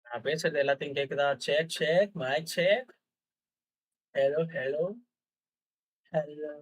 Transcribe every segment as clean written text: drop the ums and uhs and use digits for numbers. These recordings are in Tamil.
நான் பேசுறது எல்லாத்தையும் கேக்குதா? Check, check, mic check. Hello, hello, hello.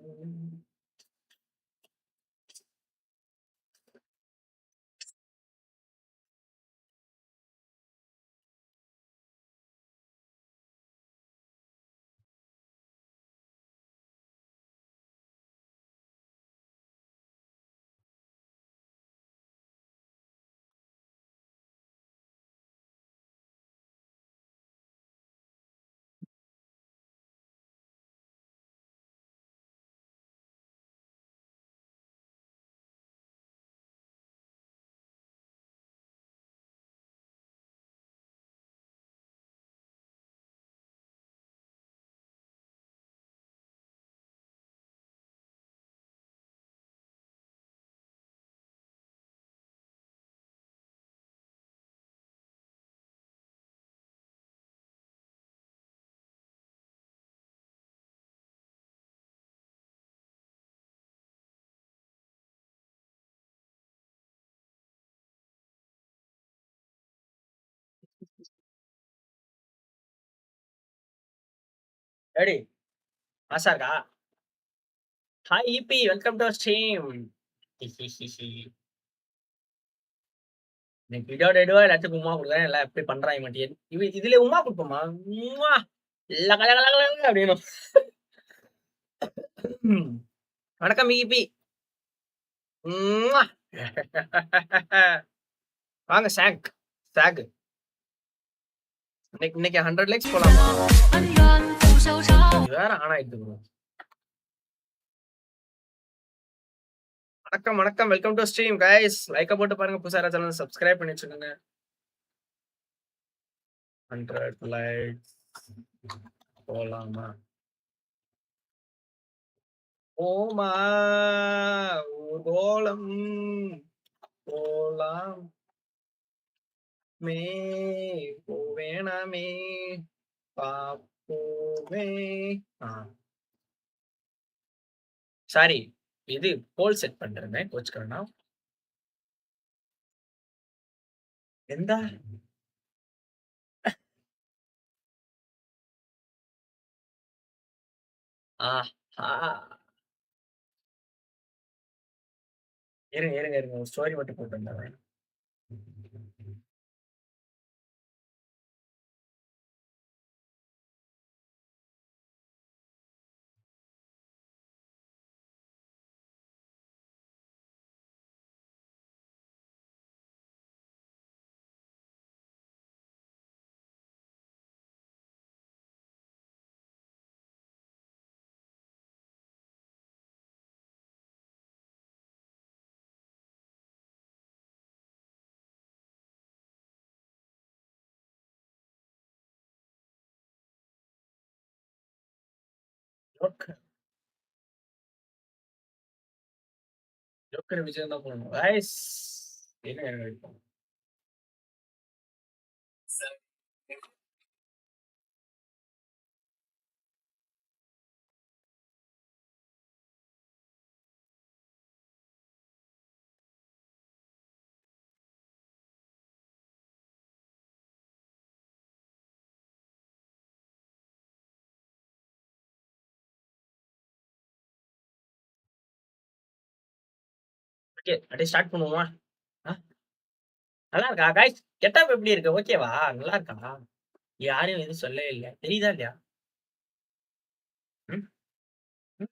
Ready? மாஸா இருக்கா? ஹாய் ஈபி, வெல்கம் டு அவர் ஸ்ட்ரீம். இன்னைக்கு வீடியோட எடுவா எல்லாத்துக்கும் உம்மா குடுக்குறேன். எல்லாம் எப்படி பண்றாங்க மாட்டியன். இதுல உம்மா குடுப்போமா? உம்மா. லக லக லக லக அப்படின்னும். வணக்கம் ஈபி. உம்மா. வாங்க சாக். சாக். இன்னைக்கு 100 லைக்ஸ் போலாமா? இது வேற ஆன் ஆயிடுது ப்ரோ. வணக்கம், வணக்கம். Welcome to stream guys. லைக்க போட்டு பாருங்க. புதுசா சேனல் சப்ஸ்கிரைப் பண்ணி வச்சுக்கோங்க. 100 லைக்ஸ் போலாமா? ஓமா ஊர்கோலம் போலாம் மே போவேணாமே பாப்போமே. சாரி, இது போல் செட் பண்றேன். கோச்சுக்கிறேன்னா எந்த இருங்க இருங்க இருங்க, ஒரு ஸ்டோரி மட்டும் போட்டு வந்துடுறேன். ஜோக்கர் விஜய் தான் போகணும் கைஸ். என்ன எனக்கு ஓகே, அப்படியே ஸ்டார்ட் பண்ணுவோமா? நல்லா இருக்கா கைஸ்? கெட்டப் எப்படி இருக்கு? ஓகேவா? நல்லா இருக்கா? யாரும் எதுவும் சொல்லவே இல்ல. தெரியுதா இல்லையா? ம், ம்.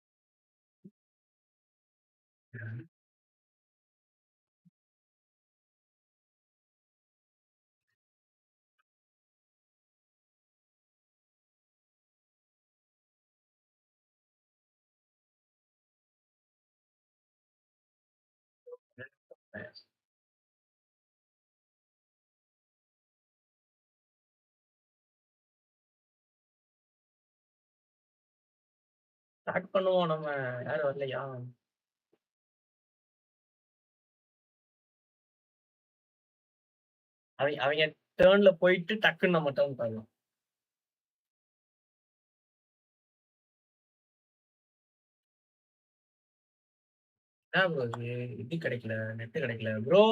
ஸ்டார்ட் பண்ணுவோம் நம்ம. யாரும் வரலையா? அவங்க டர்ன்ல போயிட்டு டக்குன்னு நம்ம டர்ன் பண்ணலாம். என்ன ப்ரோ இது? இது கிடைக்கல, நெட் கிடைக்கல ப்ரோ.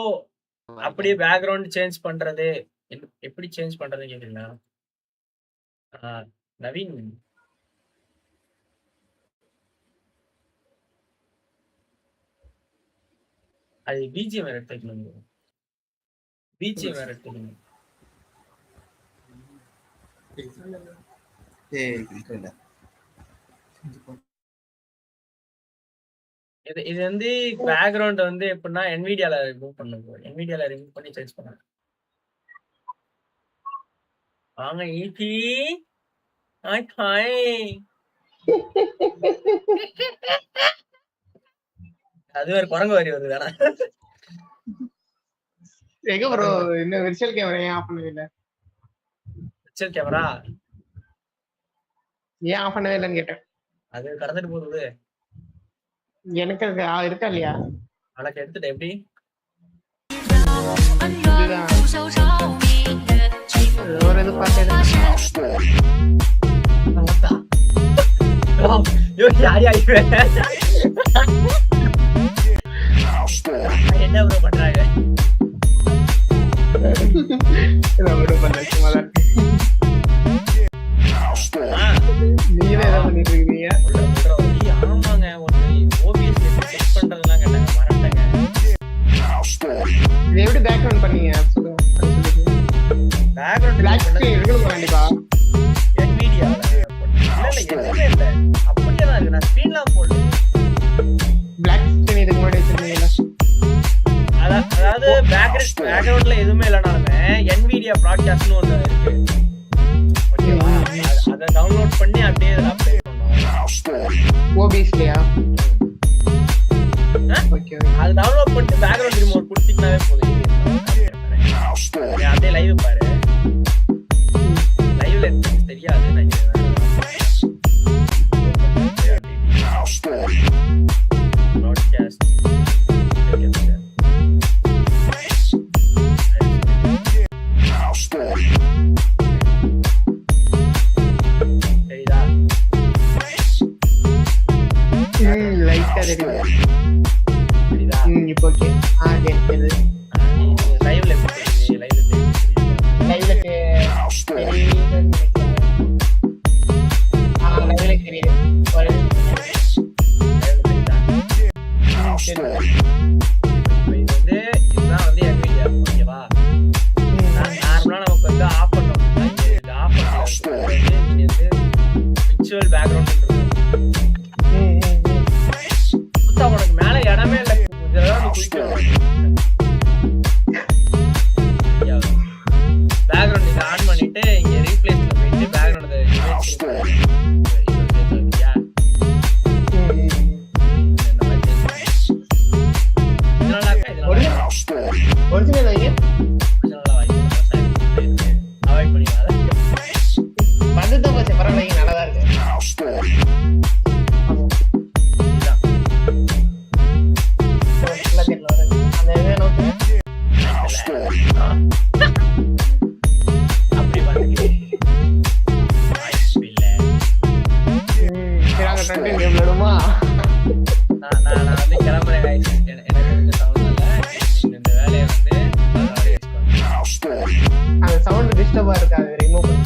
அப்படியே பேக்ரவுண்ட் சேஞ்ச் பண்றது. எப்படி சேஞ்ச் பண்றதுன்னு கேக்குறீங்களா? ஆ நவீன் அது பிஜிஎம் வேற எடுத்து வைக்கணும் bro. பிஜிஎம் வேற எடுத்து வைக்கணும். இது வந்து பேக்ரவுண்ட் வந்து எப்படின்னா NVIDIAல ரிமூவ் பண்ணும் bro. NVIDIAல ரிமூவ் பண்ணி சேஞ்ச் பண்ணலாம். வாங்க ஈட்டி. Hi hi. அது ஒரு குரங்கு வரி வருது வேணா. எங்க ப்ரோ இன்னும் விர்ச்சுவல் கேமரா ஏன் ஆஃப் பண்ணவே இல்ல? விர்ச்சுவல் கேமரா ஏன் ஆஃப் பண்ணவே இல்லைன்னு கேட்டேன். அது கடந்துட்டு போகுது. எனக்கு அது இருக்கா இல்லையா? உனக்கு எடுத்துட்டு எப்படி? இதுதான் ஒரு இது பார்த்தேன். என்ன ப்ரோ பண்றாங்க? நீங்க என்ன பண்ணிட்டு இருக்கீங்க? ஆமாங்க OBS செக் பண்றதெல்லாம் கேட்டாங்க மறந்துட்டேங்க. இது எப்படி பேக்ரவுண்ட் பண்ணீங்க சொல்லுங்க. பேக்ரவுண்ட் பிளாக் ஸ்கிரீன் இருக்கணும் கண்டிப்பா. NVIDIA இல்ல எதுவுமே இல்ல அப்படியே தான் இருக்கு. நான் ஸ்கிரீன்லாம் போடல. பிளாக் ஸ்கிரீன் இதுக்கு முன்னாடி வச்சிருந்தீங்களா? அதாவது பேக்ரவுண்ட்ல எதுவுமே இல்லைனாலுமே NVIDIA ப்ராட்காஸ்ட்னு ஒன்று இருக்கு. ஓகேவா? அதை டவுன்லோட் பண்ணி அப்படியே இதில் அப்ளை பண்ணுவோம். OBSலயா? ஓகே அது டவுன்லோட் பண்ணிட்டு பேக்ரவுண்ட் ரிமோட் கொடுத்தீங்கன்னாவே போதும். அதே லைவ் பாரு. லைவ்ல எனக்கு தெரியாது நினைக்கிறேன். ப்ராட்காஸ்ட் லைட்டா தெரியும். இப்போ ஓகே. தெரியுது. லைவ்ல லைவ்ல தெரியுது. இதுதான் வந்து NVIDIA. ஓகேவா? நார்மலா நமக்கு வந்து ஆஃப் பண்ணணும். ஆஃப் பண்ணல நீங்க வந்து விர்ச்சுவல் பேக்ரவுண்ட் உனக்கு மேல இடமே இல்லை. பேக்ரவுண்ட் இதை ஆன் பண்ணிட்டு இங்க ரீப்ளேஸ்ல போயிட்டு பேக்ரவுண்ட் ஒரிஜினல் வைங்க. அவாய்ட் பண்ணிக்காத. வந்துதான் போச்சு. பரவாயில்ல, நல்லாதான் இருக்கு. அப்படி பாருங்க. நான் வந்து கிளம்புறேன். எனக்கு வந்து சவுண்ட் இல்லை. இந்த வேலையை வந்து அந்த சவுண்ட் டிஸ்டர்பா இருக்காது. ரிமூவ் பண்ணு.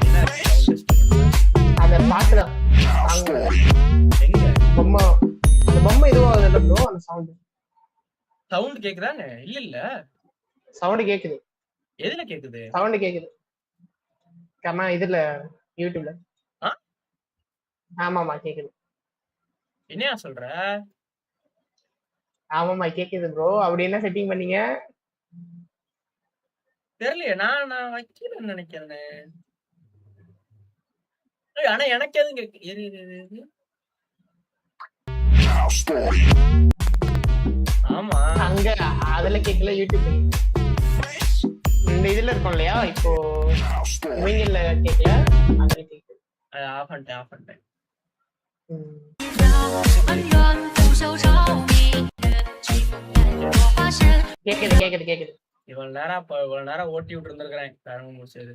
என்ன சவுண்ட் டிஸ்டர்ப்? அந்த பாட்டு தான். எங்க பொம்மை அந்த பொம்மை இதுவாகுது இல்லை ப்ரோ? அந்த சவுண்ட் கேக்குதானே? இல்ல சவுண்ட் கேக்குது. எதுல கேக்குது? சவுண்ட் கேக்குது. கமா இதுல யூடியூப்ல. ஆமாமா கேக்குது. என்னையா சொல்ற? ஆமாமா கேக்குது ப்ரோ. அப்படி என்ன செட்டிங் பண்ணீங்க? தெரியலையே. நான் வைக்கிறேன்னு நினைக்கிறேன். ஆனா எனக்கு எதுவும் கேக்கு. ஆமா அங்க அதுல கேக்கல, யூடியூப்ல. இந்த இதுல இருக்கும் இல்லையா, இப்போ இவங்கல கேக்கல, அதுல கேக்குது. ஆஃப் பண்ணிட்டேன். கேக்குது. இவ்வளவு நேரம் ஓட்டி விட்டு இருந்திருக்கிறேன். காரணம் முடிச்சது.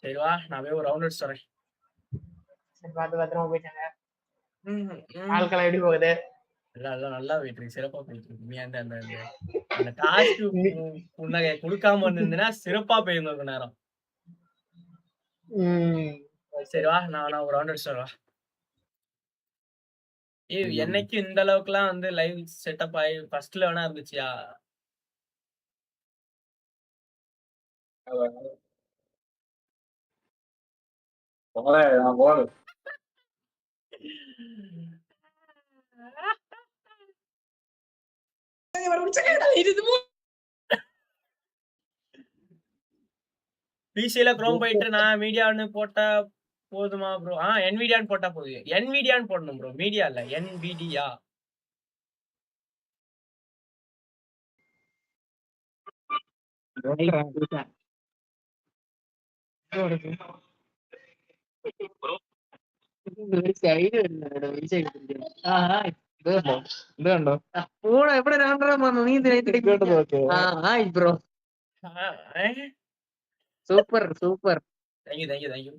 சரி வா, நான் போய் ஒரு ரவுண்ட் அடிச்சு வரேன். சரி, பார்த்து பத்திரமா போயிட்டாங்க. ஆட்கள் எப்படி போகுது? எல்லாம் எல்லாம் நல்லா போயிட்டு இருக்கு. சிறப்பா போயிட்டு இருக்கு. நீ அந்த அந்த அந்த அந்த டாஸ்க் புன்னகை குடுக்காம இருந்திருந்தீன்னா, சிறப்பா போயிருந்திருக்கும் நேரம். சரி வா, நான் ஒரு ரவுண்ட் அடிச்சுட்டு வரேன் வா. என்னைக்கும் இந்த அளவுக்குலாம் வந்து லைவ் செட்டப் ஆயி ஃபர்ஸ்ட்ல வேணா இருந்துச்சுயா? பிசில குரோம் போயிட்டு நான் மீடியான்னு போட்டா போதுமா ப்ரோ? என்விடியான்னு போட்டா போதும். என்விடியான்னு போடணும் ப்ரோ. மீடியா இல்ல. என்விடியா. പൂണ എവിടെ രണ്ടെണ്ണം വന്നു നീ bro super super thank you.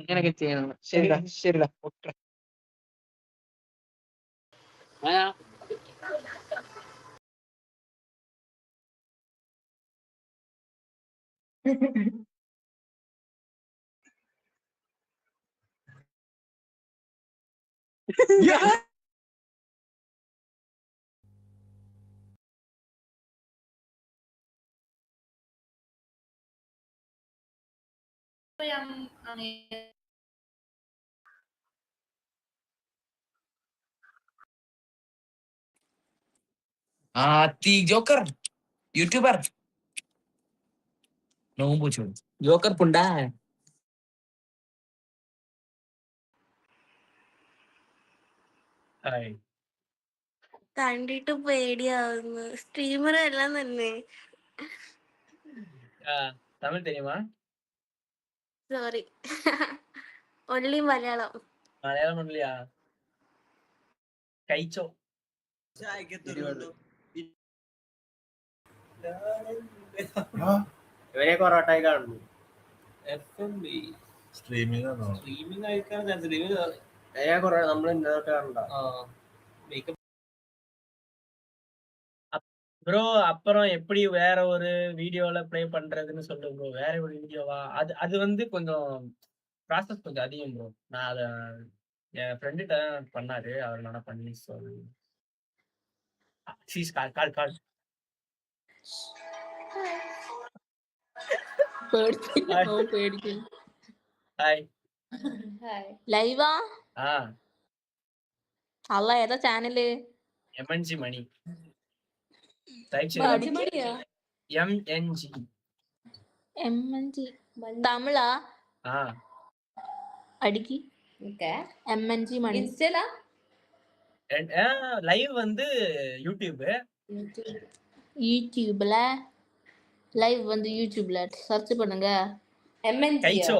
ഇങ്ങനൊക്കെ ചെയ്യണം. ശരിടാ ശരിടാ okay. Joker, YouTuber. Nunggu cuy. Joker pun dah. Hi. കണ്ടിട്ട് പേടിയാവുന്നു. സ്ട്രീമർ എല്ലാം തന്നെ. தமிழ் தெரியுமா? സോറി. ഒൺലി മലയാളം. മലയാളം ഒന്നുമില്ല. കഴിച്ചോ? ഇവരെ കൊറോട്ടായി കാണുന്നു. Streaming ആണോ? സ്ട്രീമിംഗ് ആയിട്ടാണ് നമ്മൾ ഇന്നത്തെ കാണണ്ട. ப்ரோ அப்புறம் எப்படி வேற ஒரு வீடியோல ப்ளே பண்றதுன்னு சொல்லு ப்ரோ. வேற ஒரு வீடியோவா? அது வந்து கொஞ்சம் ப்ராசஸ் கொஞ்சம் அதிகம் ப்ரோ. நான் அத என் ஃப்ரெண்டுட்ட பண்ணாரு. அவர் நானா பண்ணி சீஸ் கால். ഹായ്. ലൈവാ? ആ. അല്ല ഏതാ ചാനല്? MNG മണി. MNG. തമിഴാ? ആ. அடிக்கி MNG மணி. இன்ஸ்டால லைவ் வந்து யூடியூப்ல லைவ் வந்து யூடியூப்ல சர்ச் பண்ணுங்க. MNG கைச்சோ.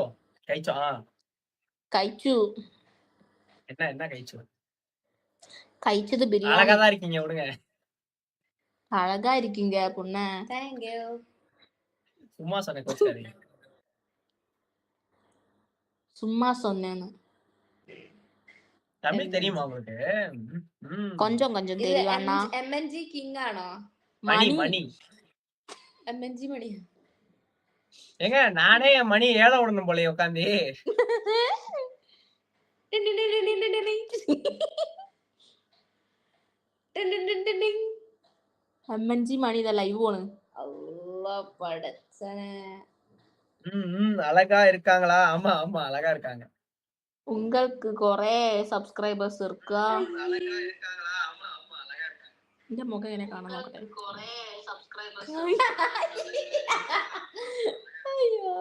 கைச்சு. என்ன கைச்சோ? கைச்சது பிரியாணி. அழகா தான் இருக்கீங்க விடுங்க. அழகா இருக்கீங்க பொண்ணு. Thank you. சும்மா சொன்னேன் கோச்சாரி. சும்மா சொன்னேன்னு. தமிழ் தெரியுமா உங்களுக்கு? கொஞ்சம் கொஞ்சம் தெரியும்னா. MNG கிங் ஆனோ? மணி. MNG மணி. ஏங்க நானே மணி ஏழ விடணும் போலயே உட்காந்து. MNG மணி த லைவ் ஓனு. அல்லாஹ் படைச்சனே. அழகா இருக்காங்களா? ஆமா அழகா இருக்காங்க. உங்களுக்கு குறை சப்ஸ்கிரைபர்ஸ் இருக்கா? அழகா இருக்காங்களா? ஆமா அழகா இருக்காங்க. இந்த முகம் என்ன காண மாட்டே. குறை சப்ஸ்கிரைபர்ஸ். ஐயோ.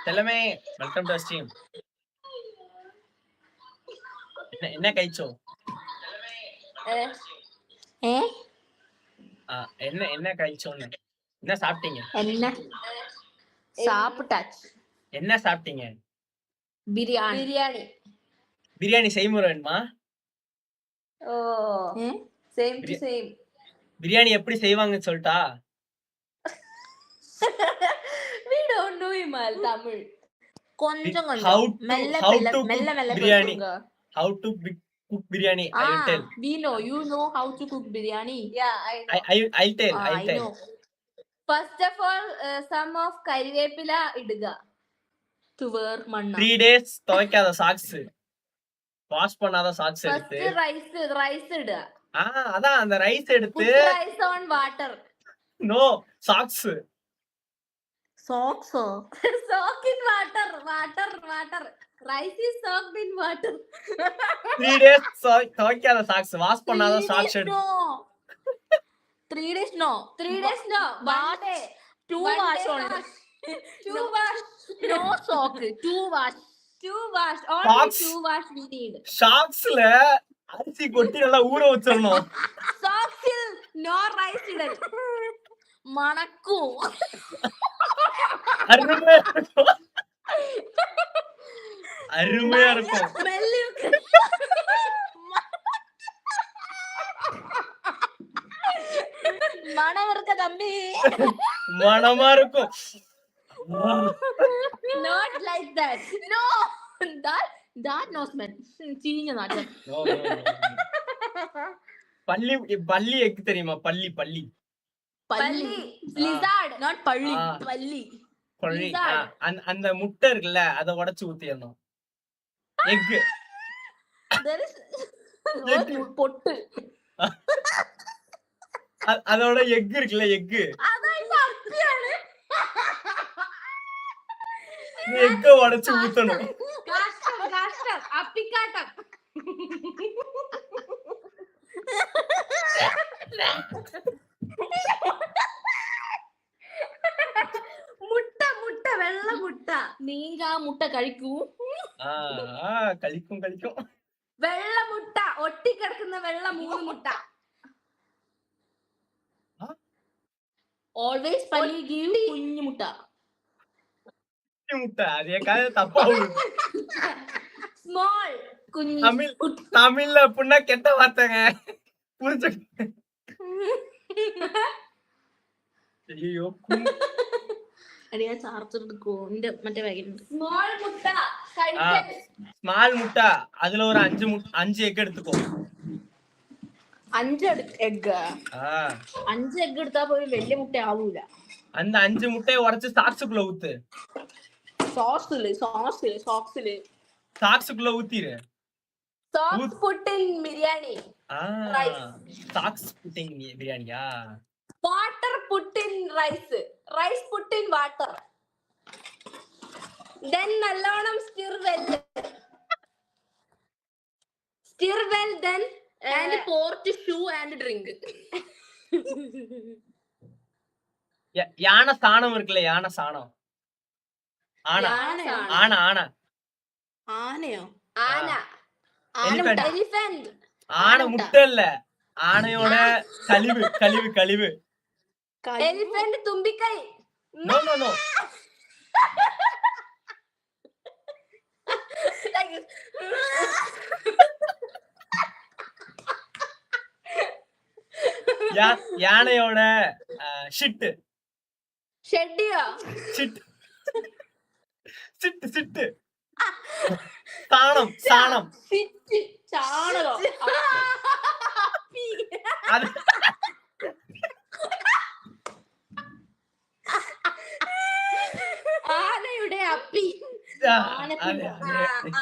செல்லமே வெல்கம் டு ஸ்ட்ரீம். என்ன கைச்சோ? என்ன கைச்சோன்னு? என்ன சாப்பிட்டீங்க? என்ன சாப்பிட்டாச்சு. என்ன சாப்பிட்டீங்க? பிரியாணி செய்முறை வேணுமா? ஓ சேம் டு சேம். பிரியாணி எப்படி செய்வாங்கன்னு சொல்லிட்டா? we don't know Tamil. கொஞ்சம் மெல்ல மெல்ல பிரியாணி. பேசுங்க. how to cook biryani. I will tell. we know. You know how to cook biryani. Yeah, I know. I'll tell. I I'll tell. know. First of all, some of karivepila iduga. To wear manna. 3 days துவைக்காத சாக்ஸ், வாஷ் பண்ணாத சாக்ஸ் First எடுத்து rice iduga. அதான் அந்த ரைஸ் எடுத்து Put rice on water. No socks Socks. Soak in water. Rice is soaked in water. 3 days துவைக்காத சாக்ஸ், வாஷ் பண்ணாத 3 சாக்ஸ் days எடுத்து no. 3 days no. 3 days no. 1 day. 2 One wash day only. wash. 2 wash. No sock. 2 wash. 2 wash. Only Socks. 2 wash we need. ஷாக்ஸ்ல அரிசி கொட்டி நல்லா ஊற வச்சிடணும். Socks il no rice idal. மணக்கும். அருமையா இருக்கும். அருமையா இருக்கும். Smell you. மணம் இருக்க தம்பி. மனமா இருக்கும். Not like that. No. That no smell. சீனிங்க நாட்டம். No, no, no. பள்ளி எக்கு தெரியுமா? பள்ளி பள்ளி. Lizard. Not பள்ளி. ஆ. பள்ளி. பள்ளி Lizard. அந்த முட்டை இருக்குல்ல, அதை உடைச்சு ஊத்திடணும். Egg There is Egg. பொட்டு. அதோட எக் இருக்குல்ல, எக்கு அதான் இப்ப அப்பிയാണ്. எக்க உடைச்சு ஊத்தணும். காஷ்டம் அப்பிக்காட்டம். முட்டை வெள்ளை முட்டை. நீங்க முட்டை கழிக்கும். கழிக்கும். വെള്ള മുട്ട ഒട്ടിക്കിടക്കുന്ന വെള്ള 3 മുട്ട. Always പള്ളി give കുഞ്ഞു മുട്ട. முட்டை அதே காய தப்பா வருது. സ്മോൾ കുഞ്ഞു. தமிழ்ல புண்ணா கெட்ட வார்த்தைங்க, புரிஞ்சுக்க. ஐயோ, അടിയാ ചാർജർ എടുക്കോ എന്റെ മറ്റേ ബാഗിലുണ്ട്. സ്മോൾ മുട്ട കഴിക്കാൻ. ஸ்மால் முட்டை, அதுல ஒரு 5 எக் எடுத்துக்கோ. 5 egg. 5 egg എടുത്താ പോയി വലിയ മുട്ട ആവൂല. அந்த 5 മുട്ടയെ உடைச்சு சாக்ஸுக்குள்ள ஊத்து. சாக்ஸ்ல சாக்ஸுக்குள்ள ஊத்திரு. Socks put in biryani. Socks putting பிரியாணியா? Water put in rice. Rice put in water. then നല്ലോണം stir well then and pour to shoe and drink. யானை சாணம் இருக்குல்ல, யானை சாணம். ആനയോ? ആന. Elephant. elephant. ஆனை முட்டை இல்ல, ஆனையோட கழிவு. elephant തുമ്പിക്കൈ. No no no. யானையோட ஷிட். ഷെഡിയോ? ஷிட். சாணம். ചാണകം. அது ആനയുടെ അപ്പി.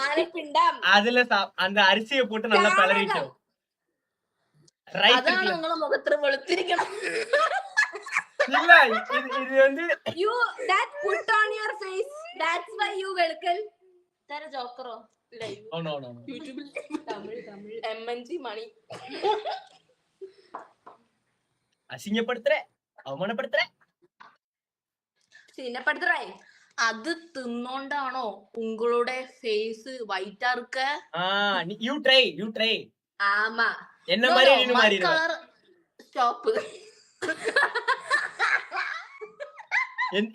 ആനപ്പിണ്ടം. அதுல அந்த அரிசியை போட்டு நல்லா பலரிட்டோம். അതാണ് നിങ്ങളെ മുഖത്തിന് വെളുത്തിരിക്കണം. இல்ல, இது வந்து you that put on your face, that's why you welcome. തര ജോക്കറോ ലൈവ് oh no യൂട്യൂബിൽ തമിഴ് MNC മണി. அசிங்கப்படுத்துற, அவமானப்படுத்துற. ചിന്നപ്പെടുത്തറേ. അത് തിന്നോണ്ടാണോ ഉങ്ങളുടെ ഫേസ് വൈറ്റാ இருக்க? you try. ആമാ. என்ன மாதிரி நீ மாறிடுவ. Colour stop.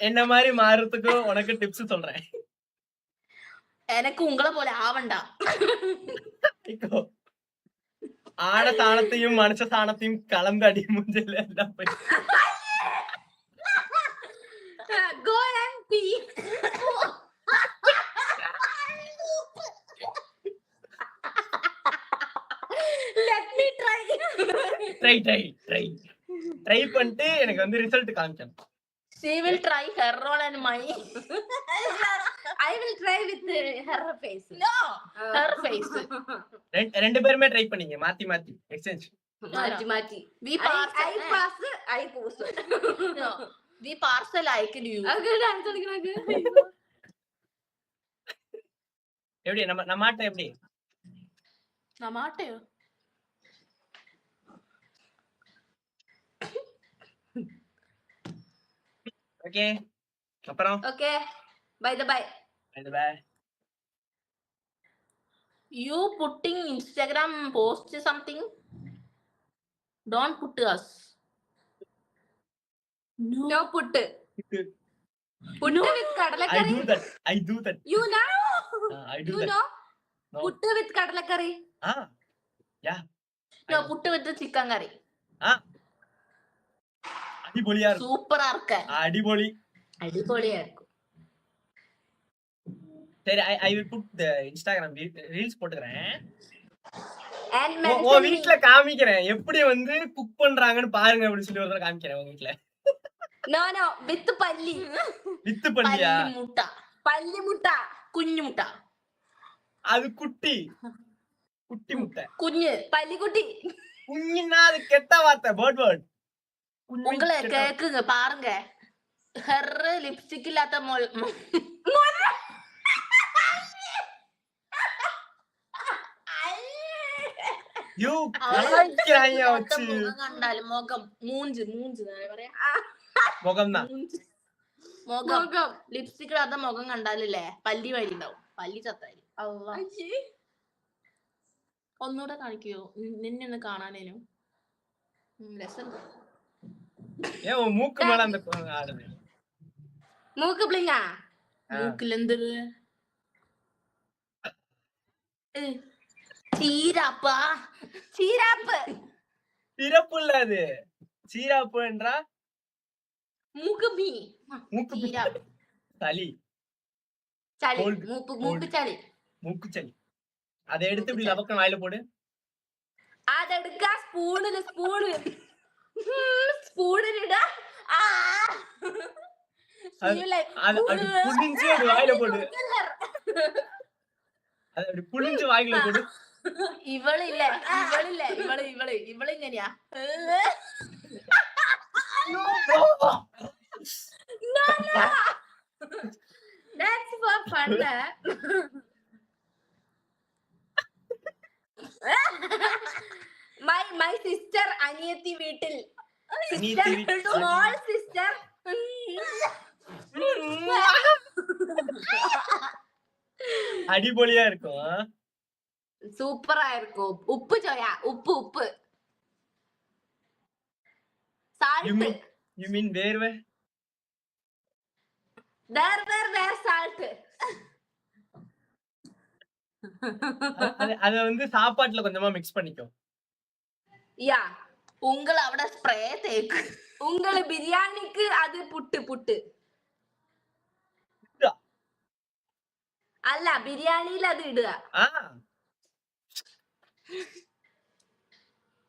என்ன மாதிரி மாறதுக்கு உனக்கு டிப்ஸ் சொல்றேன். எனக்கு உங்களை போல ஆவண்டா. ஆன சாணத்தையும் மனுஷ சாணத்தையும் கலந்து அடி மூஞ்சில எல்லாம் போய். go and pee. let me try. Try பண்ணிட்டு எனக்கு வந்து ரிசல்ட் காமிக்கணும். She will try her role and my I will try with her face. no her face. ரெண்டு பேருமே ட்ரை பண்ணீங்க மாத்தி மாத்தி exchange. Mati. We I parcel. pass, I post. No, we parcel like you. Okay, dance കളിக்கறாங்க. எப்படி நம்ம ஆட்ட எப்படி? நான் மாட்டேன். ஓகே அப்புறம் Okay. By the by. Bye. You putting Instagram post something? Don't put us. No put. Put with I kadalakari. do that. You know? I do You that. know? No. Put with kadalakari. Yeah. No, put with the chicken curry. அடிபொலியா இருக்கும். சூப்பரா இருக்க. அடிபொலி. அடிபொலியா இருக்கும். சரி I will put the Instagram reels போட்டுறேன். And O mention me. வீட்ல காமிக்கிறேன். எப்படி வந்து குக் பண்றாங்கன்னு பாருங்க அப்படி சொல்லி ஒரு தடவை காமிக்கிறேன் உங்க வீட்ல. No, with palli. வித்து பண்ணியா? பல்லி முட்டை. Palli mutta. குஞ்சு முட்டை. அது குட்டி முட்டை. குஞ்சு. Palli kutti. குஞ்சினா அது கெட்ட வார்த்தை வேர்ட். உங்களை கேக்குங்க பாருங்க. ஹர் லிப்ஸ்டிக் இல்லாத யூ கலாய்க்கிறாங்க வச்சு. முகம் கண்டாலும் மூஞ்சு പറയാ முகம் தான். മുഖം ലിപ്സ്റ്റിക് ഇടാത്ത മുഖം കണ്ടാലല്ലേ പല്ലി വരി ഉണ്ടാവും. പല്ലി ചത്തായി. ഒന്നുകൂടെ കാണിക്കോ നിന്നെ ഒന്ന് കാണാനേനും രസം. ஏன் உன் மூக்கு மேல அந்த ஆடுது? മൂക്ക് ബ്ലിങ്ങാ. മൂക്കിലെന്തൊരു ചീരാപ്പാ. ചീരാപ്പ്. சிறப்பு இல்ல அது. சீராப்பு என்றா മൂക്ക് ബി. மூக்கு ചീരാപ്പ്. சளி. ചളി. Cold. മൂക്ക് ചളി. மூக்கு சளி. அதை எடுத்து இப்படி லபக்க வாயில போடு. അതെടുക്ക സ്പൂണില് സ്പൂണിലിട. அது புளிஞ்சு அது வாயில போடு. அது அப்படி புளிஞ்சு வாயில போடு. ഇവളില്ലേ ഇവളിങ്ങനെയാ. That's for fun. My sister അനിയത്തി വീട്ടിൽ. Small sister. அடிபொலியா இருக்கும். சூப்பரா இருக்கும். உப்பு ஜோயா. உப்பு. Salt. You mean வேர்வை? There salt. அத வந்து சாப்பாட்டுல கொஞ்சமா மிக்ஸ் பண்ணிக்கோ. யா. உங்களை അവിടെ ஸ்ப்ரே தேக்கு. உங்கள பிரியாணிக்கு அது புட்டு. അല്ല ബിരിയാണിയിൽ അത് ഇടുക.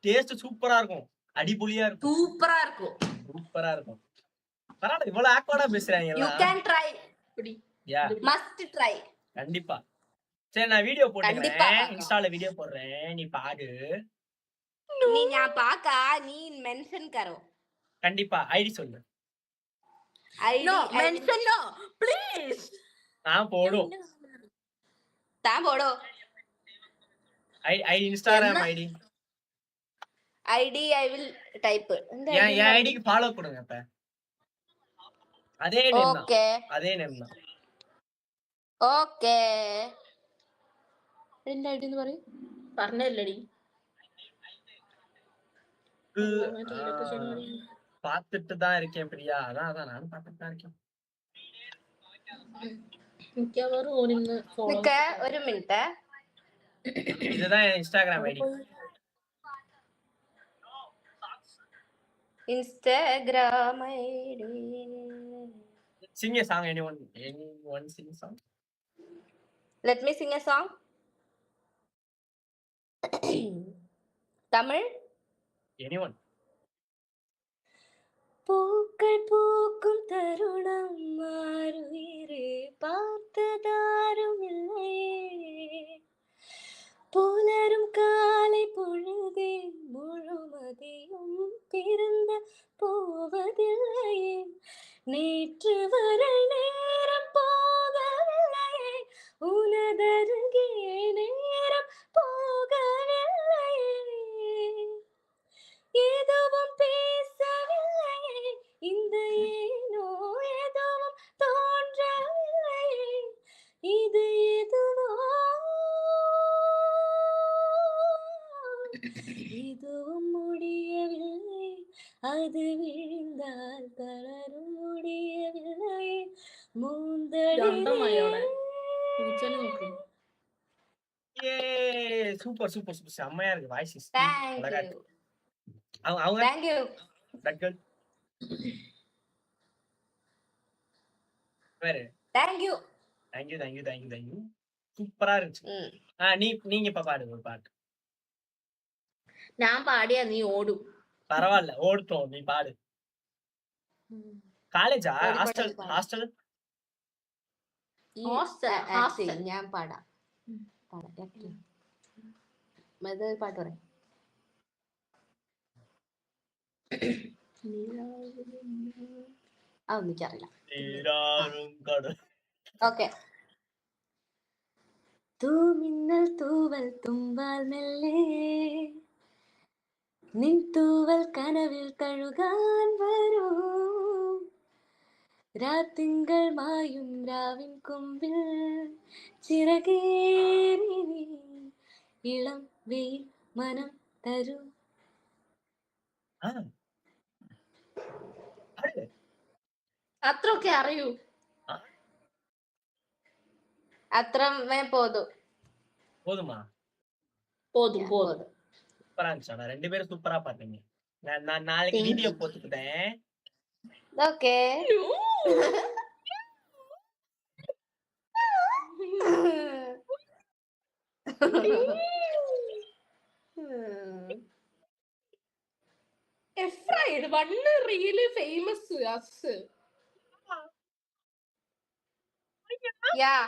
டேஸ்ட் சூப்பரா இருக்கும். அடிபொலியா இருக்கும். சூப்பரா இருக்கும். பரவாயில்ல இவ்வளவு ஆக்வர்டா பேசுறாங்க யூ எல்லாம். Can try. Yeah must try. கண்டிப்பா. சரி நான் வீடியோ கண்டிப்பா. போட்டுறேன். இன்ஸ்டால வீடியோ போடுறேன். நீ பாரு. நீ நான் பாக்கா நீ மென்ஷன் கரோ. கண்டிப்பா ஐடி சொல்லு. ID mention no please. நான் போடும். தான் போடோ. ID Instagram ID. ID I will type. என் ஐடிக்கு ஃபாலோ கொடுங்க அப்ப. அதே நேம் தான். ஓகே. அதே நேம் தான். ஓகே. என்ன ஐடின்னு பாரு. പറഞ്ഞല്ലടി. பாத்துட்டு தான் இருக்கேன் பிரியா. அதான் நானும் பாத்துட்டு தான் இருக்கேன். മിക്കവാറും ഓനിന്ന് നിക്ക ഒരു മിനിറ്റ്. இதுதான் என் Instagram ID. Instagram ID. Sing a song, anyone sing a song? Let me sing a song. Tamil anyone. பூக்கள் பூக்கும் தருணம் மாறுயிரே பார்த்ததாரும் இல்லையே புலரும் காலை பொழுதே முழுமதியும் பிறந்த போவதில்லையே நேற்று வரை நேரம் போகவில்லையே உனதருகே நேரம் போகவில்லையே எதுவும் பேசவில்லையே இந்த ஏனோ எதுவும் தோன்றவில்லையே இது எதுவோ எதுவும் முடியவில்லை அது விழுந்தால் தளரும் முடியவில்லை அந்தமாயோட மூந்தடி சூப்பர் சூப்பர் சூப்பர் செம்மையா இருக்கு வாய்ஸ். தேங்க்யூ அவங்க தேங்க்யூ that girl. வேற thank you thank you thank you thank you thank you சூப்பரா இருந்துச்சு. நீங்க இப்ப பாடுங்க ஒரு பாட்டு. ഞാൻ പാടിയാ നീ ഓടും. பரவாயில்ல ஓடுட்டோம், நீ பாடு. காலேஜா ஹாஸ்டல் ஹாஸ்டல் ഹോസ്റ്റൽ ഞാൻ പാടാം പാട്ട് പറയാം. അതൊന്നിക്കറിയില്ല. ഓക്കെ. തൂമിന്നൽ തൂവൽ തുമ്പാൽ മെല്ലെ നിൻ തൂവൽ കനവിൽ തഴുകാൻ വരൂ രാത്തിങ്കൾ മായും രാവിൻ കൊമ്പിൽ ചിറകേറി നീ ഇളം വെയിൽ മനം തരൂ. അത്രയൊക്കെ അറിയൂ. അത്രമേ പോതും. போதுமா? போதும் போதும். சூப்பரா இருந்துச்சு. ரெண்டு பேரும் சூப்பரா பாத்தீங்க. நான் நாளைக்கு வீடியோ போட்டுக்கிட்டேன். Okay. Afraid one reel famous as. Yeah,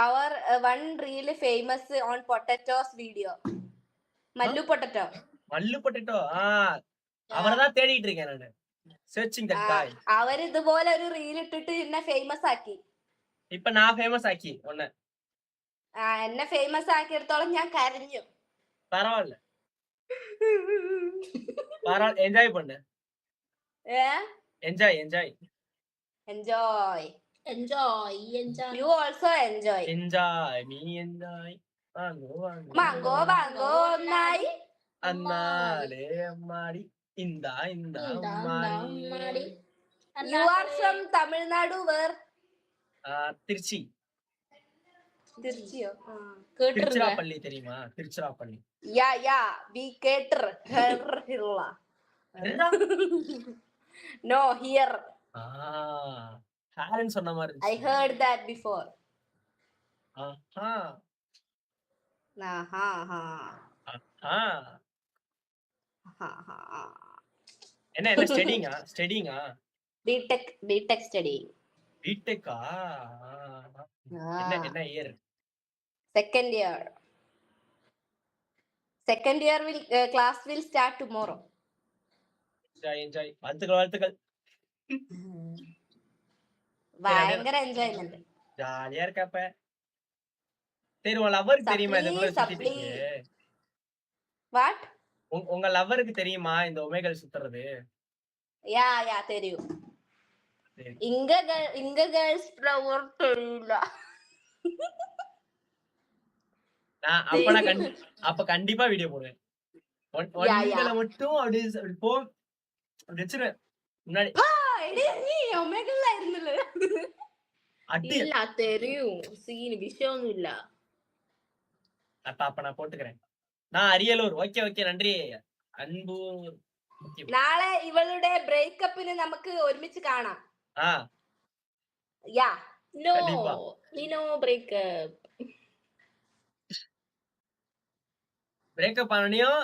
our one really famous on potatoes video. Mallu potato. Mallu potato. அவரதான் தேடிட்டு இருக்கேன் நானு. searching that guy. അവർ ഇതുപോലെ ഒരു റീൽ ഇട്ടിട്ട് എന്നെ ഫേമസ് ആക്കി. ഇപ്പൊ ഞാൻ ഫേമസ് ആക്കി ഒന്നെ. എന്നെ ഫേമസ് ആക്കിയെടുത്തോളം ഞാൻ കരഞ്ഞു. பரவாயில்ல பரவாயில்ல, என்ஜாய் பண்ணு. Enjoy enjoy enjoy. Enjoy enjoy. You also enjoy. Enjoy me enjoy. வாங்கோ வாங்கோ മാങ്കോ മാങ്കോ ഒന്നായി அண்ணாடே அம்மாடி இந்தா இந்தா அம்மாடி. You are from Tamil Nadu, where? Trichy. திருச்சியோ? Tiruchirappalli தெரியுமா? Tiruchirappalli. Yeah, we cater. No, here. Horn சொன்ன மாதிரி I heard that before. Aha Aha. ஆஹா. என்ன என்ன ஸ்டடிங்கா? B.Tech study. B.Tech-ஆ? என்ன year? Second year. Second year class will start tomorrow. Enjoy. வாழ்த்துக்கள். பயங்கர என்ஜாய்மெண்ட். ஜாலியா இருக்கப்ப. சரி, உங்க லவருக்கு தெரியுமா இந்த மாதிரி சுத்திட்டு? What? உங்க லவருக்கு தெரியுமா இந்த ஒமேகல் சுத்துறது? யா தெரியும். இங்க கேர்ள்ஸ் ஃப்ளவர் தெரியல. நான் அப்ப கண்டிப்பா வீடியோ போடுவேன். ஒன்களை மட்டும் அப்படி போ அப்படி வச்சிருவேன் முன்னாடி. நீ ஒமேகல்ல இருந்தல. இல்ல தெரியும். சீன் விஷயம் இல்ல. அப்ப நான் போட்டுக்கிறேன். நான் அரியலூர். ஓகே நன்றி அன்பு. നാളെ ഇവളുടെ ബ്രേക്കപ്പിന് നമുക്ക് ഒരുമിച്ച് കാണാം. യാ. No breakup. பிரேக்கப் பண்ணனையும்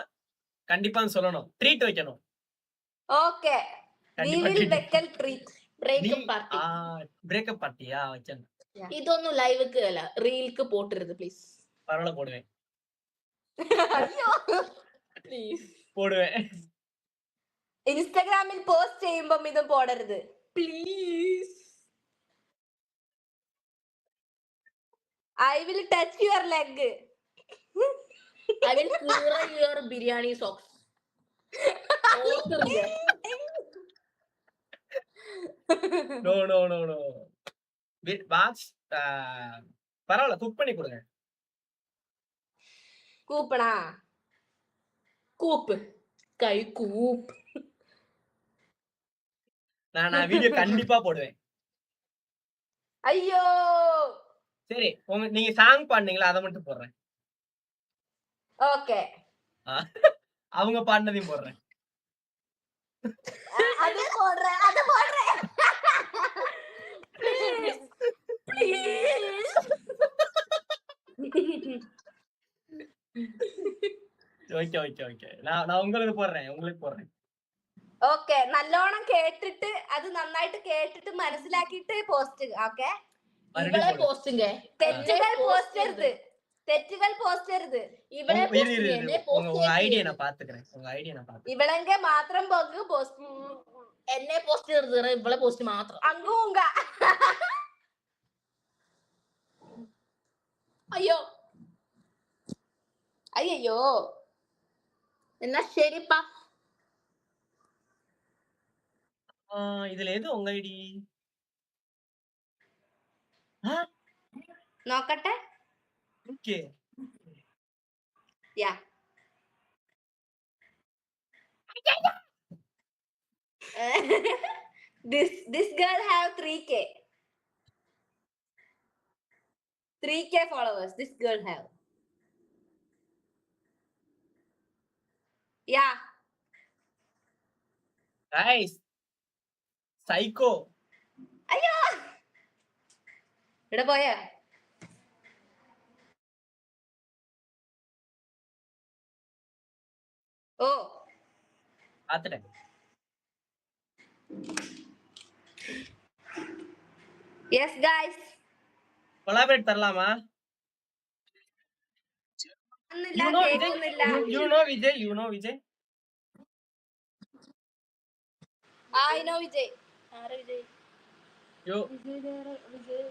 கண்டிப்பா சொல்லணும். ட்ரீட் வைக்கணும். ஓகே we கண்டிப்பா will treat. വെക്കൽ treat பிரேக்கப் பார்ட்டி பிரேக்கப் பார்ட்டியா வச்சேன். ഇതൊന്നും ലൈവ്ക്ക് അല്ല റീൽക്ക് പോട്ടരുത് പ്ലീസ്. பரவாயில்ல போடுவேன். അയ്യോ പ്ലീസ് போடுவேன். ഇൻസ്റ്റാഗ്രാമിൽ പോസ്റ്റ് ചെയ്യുമ്പോൾ ഇതും പോടരുത്. Please. I will touch your leg. I will clear your biryani socks. ഓർത്തിരിക്കുക. No no no no. Box பரவாயில்ல குக் பண்ணி கொடுங்க. കൂപ്പണാ കൂപ്പ് കൈ കൂപ്പ്. நான் வீடியோ கண்டிப்பா போடுவேன். അയ്യോ சரி நீங்க சாங் பாடுனீங்களா அதை மட்டும் போடுறேன். ഓക്കെ அவங்க பாடினதையும் போடுறேன். അത് പോടറേ അത് പോടറേ. ஓகே ஓகே ஓகே நான் உங்களுக்கு போடுறேன். ഓക്കെ നല്ലോണം കേട്ടിട്ട് അത് നന്നായിട്ട് കേട്ടിട്ട് മനസ്സിലാക്കിയിട്ട് പോസ്റ്റ്. ഓക്കെ ഇവളെ പോസ്റ്റിംഗ് തെറ്റുകൾ പോസ്റ്റ് ചെയ്യരുത്. ഇവളെ உங்க ஐடியா நான் பாத்துக்கிறேன். ഇവളെങ്ക മാത്രം പോക്ക് പോസ്റ്റ് എന്നെ പോസ്റ്റ് ചെയ്യരുത്. ഇവളെ പോസ്റ്റ് മാത്രം. അങ്ങൂങ്ക അയ്യോ അയ്യോ എന്നാ ശരിപ്പാ. இதுல எது உங்க ஐடி? നോക്കട്ടെ. Okay yeah this girl have 3k followers. This girl have. Yeah. guys psycho. അയ്യോ ഇവിടെ പോയ ഓ பாத்துட்டேன். yes guys கொலாபரேட் தரலாமா? ഒന്നുമില്ല, you know കേൾക്കുന്നില്ല. you know Vijay. I know Vijay. ആരാ വിജയ്? യോ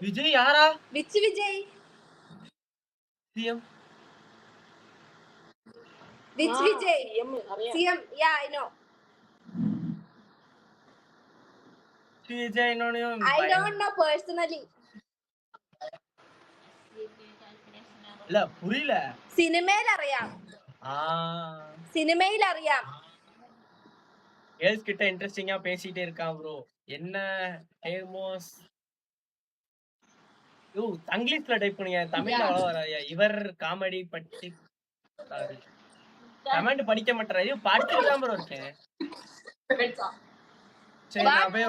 വിജയ് யாரா? which Vijay? CM. which Vijay? CM. Yeah, I know. Vijay I don't know personally. இல்ல புரியல. സിനിമയിൽ അറിയാം. സിനിമയിൽ അറിയാം. கேர்ள்ஸ் கிட்ட இன்ட்ரஸ்டிங்கா பேசிட்டே இருக்கான் ப்ரோ. என்ன ஃபேமஸ்? யோ இங்கிலீஷ்ல டைப் பண்ணுங்க. தமிழ்ல அவ்வளவு வராது. இவர் காமெடி பட்டி கமெண்ட் படிக்க மாட்டேறாரு. படிச்சுட்டு தான் ப்ரோ இருக்கேன். சரி நான் போய்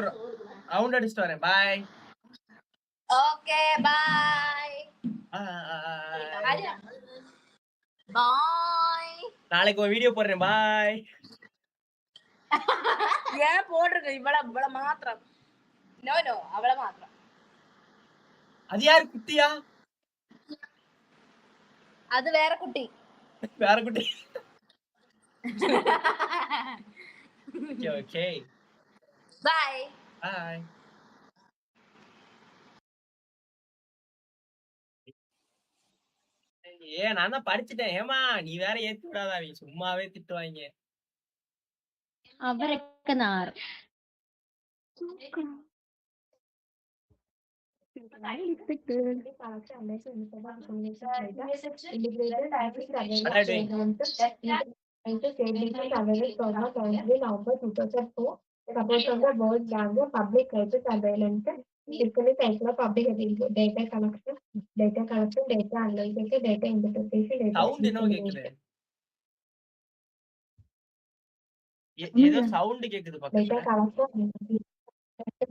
ரவுண்ட் அடிச்சிட்டு வரேன். பாய். Okay bye. பாய். நாளைக்கு ஒரு வீடியோ போடுறேன். பாய். ஏன் போடுறது? இவள மாத்திரம். நோ நோ அவள மாத்திரம். அது யாரு குட்டியா? அது வேற குட்டி. வேற குட்டி. Okay okay. பாய். பாய். நான் தான் படிச்சுட்டேன். ஏமா நீ வேற ஏத்தி விடாத. அவங்க சும்மாவே திட்டுவாங்க. അവരൊക്കെ നാറ്. Support on the world language public data surveillance, different types of public data collection, data analysis, data interpretation, sound என்ன கேக்குது? ஏதோ சவுண்ட் கேக்குது data பக்கத்துல.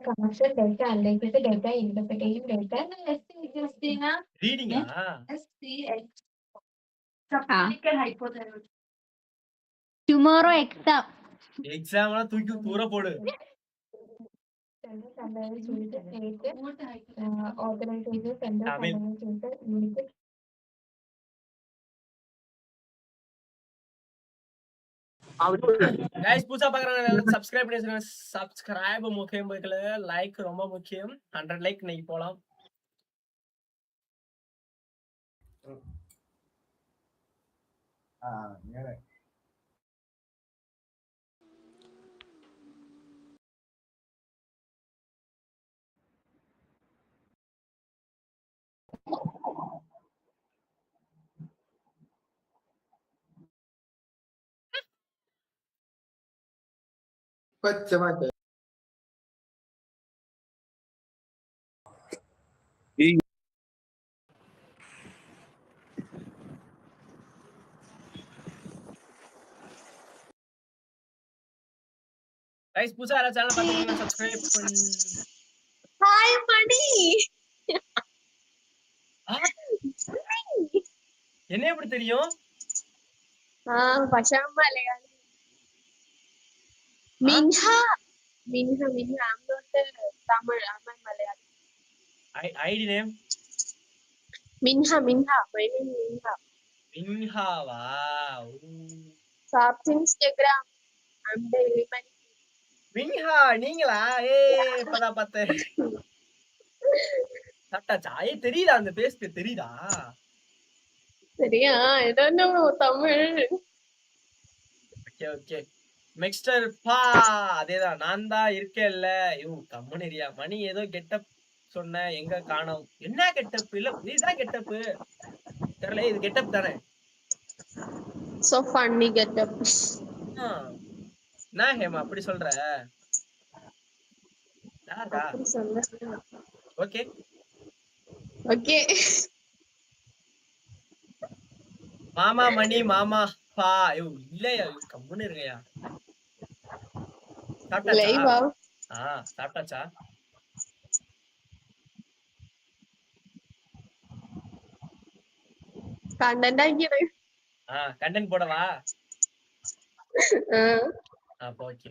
collection, data analysis, data interpretation, data ரீடிங்கா? ആ tomorrow exam. எக்ஸாம்லாம் தூக்கி தூர போடு. Center surveillance unit, state organization, center Tamil. surveillance unit. Guys புதுசா பாக்குறவங்க சப்ஸ்கிரைப் பண்ணிடுங்க. சப்ஸ்கிரைப் முக்கியம் பக்கல, லைக் ரொம்ப முக்கியம். 100 லைக் இன்னைக்கு போலாம். கைஸ் புதுசா யாராவது சேனல் பாக்குறீங்கன்னா சப்ஸ்கிரைப் பண்ணி. ஹாய் மணி. என்ன எப்படி தெரியும்? பஷாம் மலையாளி. மின்ஹா மின்ஹா மின்ஹா I'm not Tamil, I'm Malayali. ID name Minha Minha my name is Minha. மின்ஹாவா? சாப்ஸ் இன்ஸ்டாகிராம் I'm daily money. மின்ஹா நீங்களா? இப்பதான் பார்த்தேன். சாப்பிட்டாச்சா? தெரியுதா அந்த பேஸ்ட் தெரியுதா? சரியா I don't know Tamil. Okay okay. Mixture பா அதேதான் நான் தான் இருக்கேன்ல. கம்மனேரியா மணி ஏதோ கெட்டப் சொன்ன, எங்க காணோம். என்ன கெட்டப்? இல்ல இதுதான் கெட்டப் தெரியல. இது கெட்டப் தானே? So funny get up. நான் ஹேமா அப்படி சொல்ற? அப்படி சொல்ல. Okay okay. மாமா மணி மாமா பா இல்லையா? கம்முன்னு இருக்கையா? லைவா? சாப்பிட்டாச்சா? கண்டென்ட் ஆகிடு. கண்டென்ட் போடவா? அப்போ ஓகே.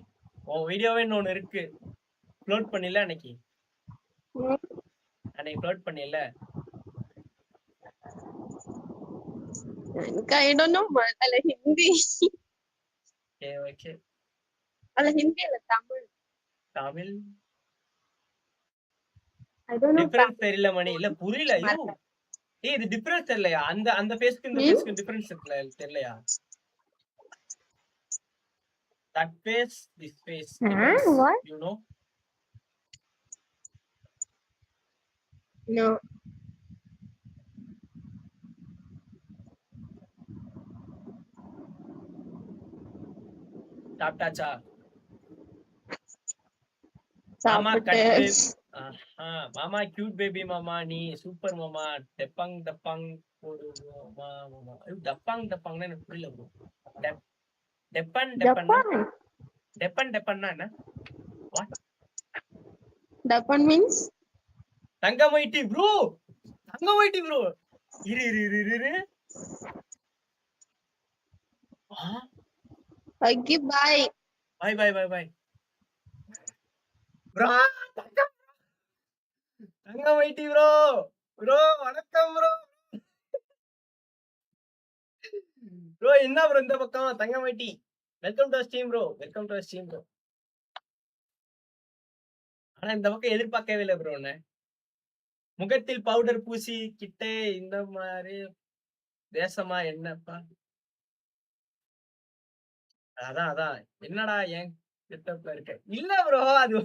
உன் வீடியோவே இன்னொன்னு இருக்கு. அப்லோட் பண்ணில அன்னைக்கு அப்லோட் பண்ணில. I don't know அல்ல ஹிந்தி. ஓகே. அல்ல ஹிந்தி இல்ல Tamil. Tamil I don't know. Difference தெரியல மணி. இல்ல புரியல. இது டிஃபரன்ஸ் தெரியலையா? அந்த ஃபேஸ்க்கு இந்த ஃபேஸ்க்கு டிஃபரன்ஸ் தெரியலையா? That face, this face. What? You know? No. சாப்பிட்டாச்சா? மாமா கியூட் பேபி மாமா, நீ சூப்பர் மாமா. டெப்பங் டப்பங் போடு மாமா. டப்பங் டப்பங்னா எனக்கு புரியல ப்ரோ. டெப்பன் டெப்பன்னா டெப்பன் டெப்பன்னா என்ன? வாட்? டப்பன் மீன்ஸ் தங்கமைட்டி ப்ரோ. தங்கமைட்டி ப்ரோ. இரு இரு இரு இரு. Okay bye. Bye bye bye bye. Bro தங்கமைட்டி ப்ரோ. ப்ரோ வணக்கம் ப்ரோ. ப்ரோ என்ன ப்ரோ இந்த பக்கம்? தங்கமைட்டி welcome to stream bro. Welcome to stream bro. ஆனா இந்த பக்கம் எதிர்பார்க்கவே இல்லை ப்ரோ. என்ன முகத்தில் பவுடர் பூசி கிட்டே இந்த மாதிரி தேசமா என்னப்பா? அதான் என்னடா ஏன் கெட்டப்ல இருக்க? இல்ல ப்ரோ, அது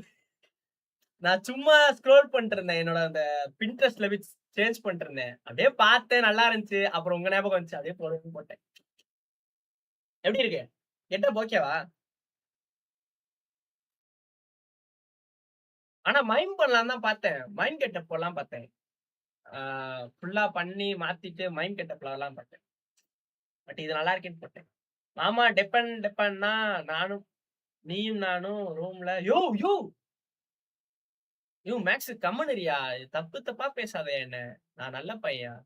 நான் சும்மா ஸ்க்ரோல் பண்ணிட்டு இருந்தேன். என்னோட அந்த பின்ட்ரெஸ்ட்ல வச்சு சேஞ்ச் பண்ணிட்டு இருந்தேன். அப்படியே பார்த்தேன், நல்லா இருந்துச்சு. அப்புறம் உங்க ஞாபகம் வந்துச்சு, அப்படியே போட்டேன். எப்படி இருக்கு கெட்டப்? ஓகேவா? ஆனா மைம் பண்ணலாம் தான் பார்த்தேன். மைண்ட் கெட்டப் போடலாம் பார்த்தேன். ஃபுல்லா பண்ணி மாத்திட்டு மைண்ட் கெட்டப்ல எல்லாம் பார்த்தேன். பட் இது நல்லா இருக்குன்னு போட்டேன். மாமா டெப்பன்னா நானும் நீயும் நானும் ரூம்ல. யோ மேக்ஸ் கம்மனரியா, தப்பா பேசாத. என்ன நான் நல்ல பையன்.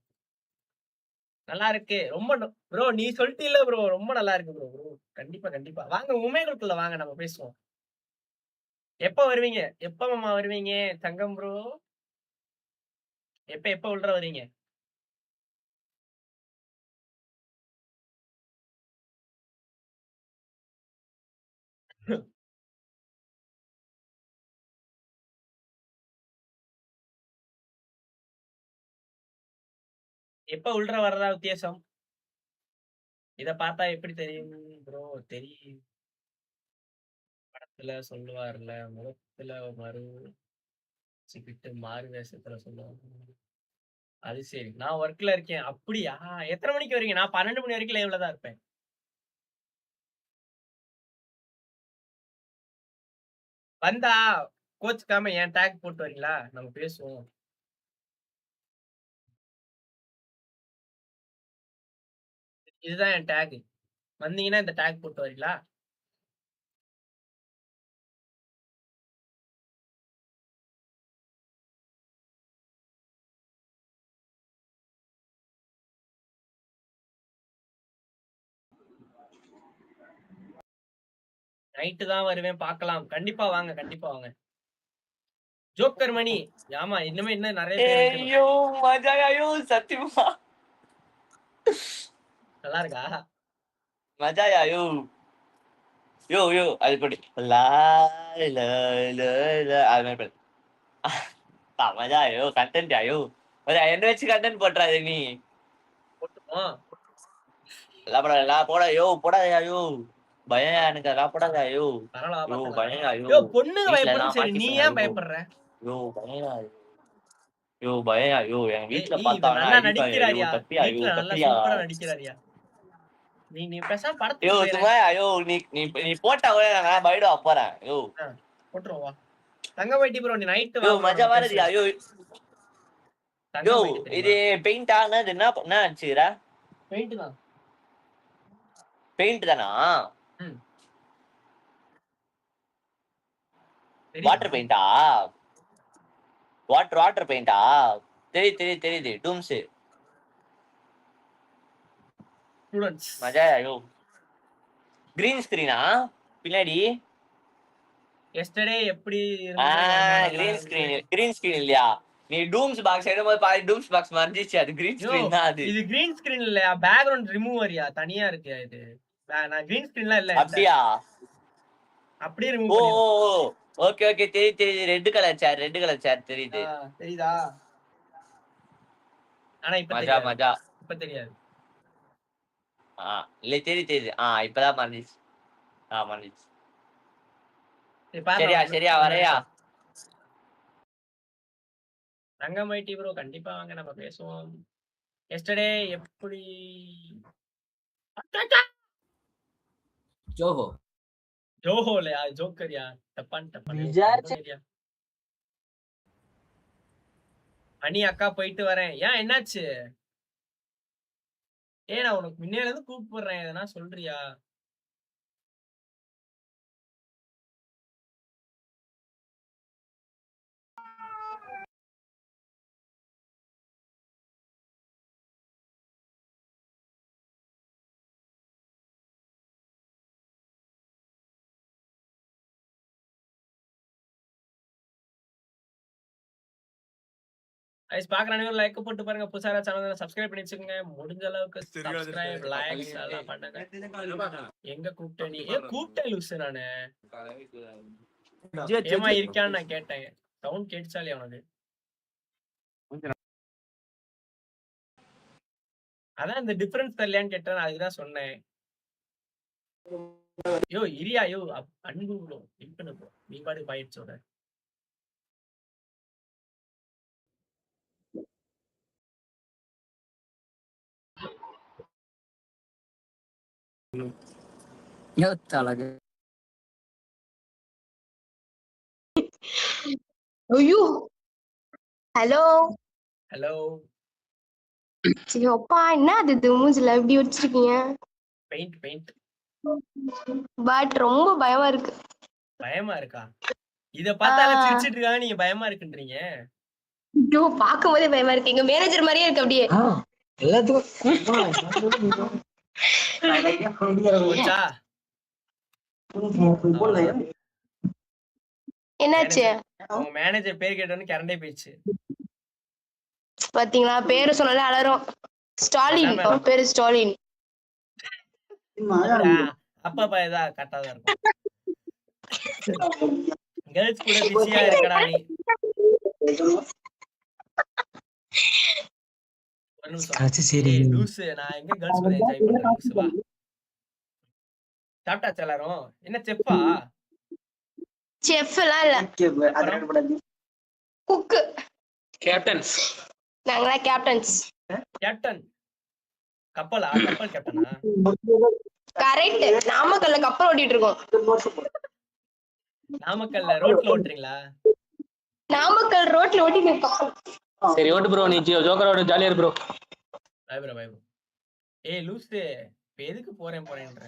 நல்லா இருக்கு ரொம்ப ப்ரோ. நீ சொல்லிட்டீல்ல ப்ரோ, ரொம்ப நல்லா இருக்கு ப்ரோ. கண்டிப்பா வாங்க உமேகளுக்குள்ள வாங்க, நம்ம பேசுவோம். எப்ப வருவீங்க? எப்ப மாமா வருவீங்க தங்கம் ப்ரோ? எப்ப உள்ள வரீங்க? எப்ப உள்ள வர்றதா வித்தியாசம்? இத பார்த்தா எப்படி தெரியும் ப்ரோ? தெரியும், படத்துல சொல்லுவார்ல, முகத்துல மறுச்சிக்கிட்டு மாறு வேஷத்துல சொல்லுவாங்க. அது சரி, நான் ஒர்க்ல இருக்கேன். அப்படியா? எத்தனை மணிக்கு வரீங்க? நான் 12 மணி வரைக்கும் லைவ்ல தான் இருப்பேன். வந்தா கோச்சுக்காம என் டேக் போட்டு வரீங்களா? நம்ம பேசுவோம். இதுதான் என் டேக். வந்தீங்கன்னா இந்த டேக் போட்டு வரீங்களா? நைட்டு தான் வருவேன், பார்க்கலாம். கண்டிப்பா வாங்க. ஜோக்கர் மணி. ஆமா, இன்னுமே இன்னும் நிறைய பேர் வைக்கணும். ஐயோ மஜாயோ சத்தியமா நல்லா இருக்கா? மஜாயோ யோ யோ அது போட்டு லா ல ல ல அது மாதிரி போடு. மஜாயோ கண்டென்ட் ஆயோ என்ன வச்சு கண்டென்ட் போட்டுறாது நீ போட்டுப்போம். போடா யோ போடாதயா யோ பயம் எனக்கு அதெல்லாம் போடாதயா யோ பரவாயில்ல, யோ பார்த்துக்கலாம். பயம் யோ, பொண்ணுங்க வீட்டுல பயப்படும். எல்லாம் சரி, நீ மாட்டிப்பேன் ஏன் பயப்படுற? யோ பயம் யோ பயம் யோ எங்க வீட்டுல இவர் பார்த்தாங்கன்னா நல்லா அடிப்பாங்க யோ நடிக்கிறாரியா. தப்பியா யோ வீட்டுல நல்லா தப்பியா சூப்பரா நடிக்கிறாரியா. நீ பேசாம யோ படத்துக்கு போயிரு. சும்மா ஐயோ நீ போட்டா கூட நான் பயிடுவா போறேன் யோ போட்டுருவோம் வா. தங்க வைட்டி ப்ரோ, நீ நைட்டு யோ வா. மஜா வருதுயா யோ யோ இது பெயிண்டா என்ன ஆச்சுடா? பெயிண்ட் தான். பெயிண்ட் தானா? ம். வாட்டர் பெயிண்டா? வாட்டர் பெயிண்டா? தெரியுது டூம்ஸ் ஸ்டூடண்ட்ஸ். மஜா யோ கிரீன் ஸ்கிரீனா பின்னாடி? எஸ்டர்டே எப்படி கிரீன் ஸ்கிரீன் இல்லையா? நீ டூம்ஸ் பாக்ஸ் எடுக்கும்போது பாதி டூம்ஸ் பாக்ஸ் மறைஞ்சிச்சு, அது கிரீன் ஸ்கிரீன் தான். அது இது கிரீன் ஸ்கிரீன் இல்லையா, பேக்ரவுண்ட் ரிமூவர்யா, தனியா இருக்கு இது. நான் கிரீன் ஸ்கிரீன்லாம் இல்ல. அப்படியா? அப்படியே ரிமூவ் ஓ பண்ணி. ஓகே தெரியுது ரெட் கலர் சேர் தெரியுது. தெரியுதா? ஆனா மஜா இப்ப தெரியாது. இல்ல தெரியுது. இப்பதான் மறைஞ்சிச்சு. மறைஞ்சிச்சு. சரியா வரையா? ரங்கமைட்டி ப்ரோ, கண்டிப்பா வாங்க, நம்ம பேசுவோம். எஸ்டர்டே எப்படி ஜோஹோலையா ஜோக்கர்யா? தப்பான் அனி அக்கா போயிட்டு வரேன். ஏன் என்னாச்சு? நான் உனக்கு முன்னையில இருந்து கூப்பிடுறேன், எதனா சொல்றியா? பாக்குறானே லைக் போட்டு பாருங்க. புதுசா சேனலை சப்ஸ்கிரைப் பண்ணி வச்சுக்கோங்க. முடிஞ்ச அளவுக்கு சப்ஸ்கிரைப் லைக்ஸ் எல்லாம் பண்ணுங்க. எங்க கூப்பிட்ட நீ? கூப்பிட்டேன் லூசு நானு. ஏமா இருக்கான்னு நான் கேட்டேன். சவுண்ட் கேட்டுச்சாலே அவனுக்கு. அதான் இந்த டிஃபரன்ஸ் தெரியலையான்னு கேட்டேன். அதுதான் சொன்னேன். யோ இரியா யோ அன்பு ப்ரோ பண்ணு ப்ரோ. நீ பாடு பாயிடுச்சோட. ஐயோ ஹலோ ஹலோ. சரி அப்பா, என்ன அது மூஞ்சில இப்படி வச்சிருக்கீங்க? பெயிண்ட். பட் ரொம்ப பயமா இருக்கு. பயமா இருக்கா? இத பார்த்தா சிரிச்சிட்டு இருக்காங்க, நீங்க பயமா இருக்குன்றீங்க. ஐயோ பாக்கும்போதே பயமா இருக்கு. எங்க மேனேஜர் மாதிரியே இருக்கு அப்படியே. போச்சா? அவ்வளவுதான். என்னாச்சு உங்க மேனேஜர் பேர் கேட்டோன்னு கரண்டே போயிடுச்சு. பாத்தீங்களா பேரு சொன்னாலே அலறும். ஸ்டாலின் அதான் அவன் பேரு ஸ்டாலின். அப்படியா? அப்பா இதா கரெக்டா தான் இருக்கும். கேர்ள்ஸ் கூட பிஸியா இருக்கடா நீ. ஒரு நிமிஷம். ஏய் லூசு, நான் எங்க கேர்ள்ஸ் கூட என்ஜாய் பண்றேன் லூசு வா. சாப்பிட்டாச்சு எல்லாரும்? என்ன செஃப்பா? செஃப் எல்லாம் இல்ல, குக்கு. கேப்டன்ஸ் நாங்களா கேப்டன்ஸ். கேப்டன் கப்பலா? கப்பல் கேப்டனா? கரெக்ட். நாமக்கல்ல கப்பல் ஓட்டிட்டு இருக்கோம். நாமக்கல்ல ரோட்ல ஓட்டுறீங்களா? நாமக்கல் ரோட்ல ஓட்டிட்டு இருக்கோம். சரி ஓட்டு ப்ரோ, நீ ஜோக்கரோட ஜாலியா இரு ப்ரோ. Bye bro. ஏய் லூசு, இப்ப எதுக்கு போறேன்ற?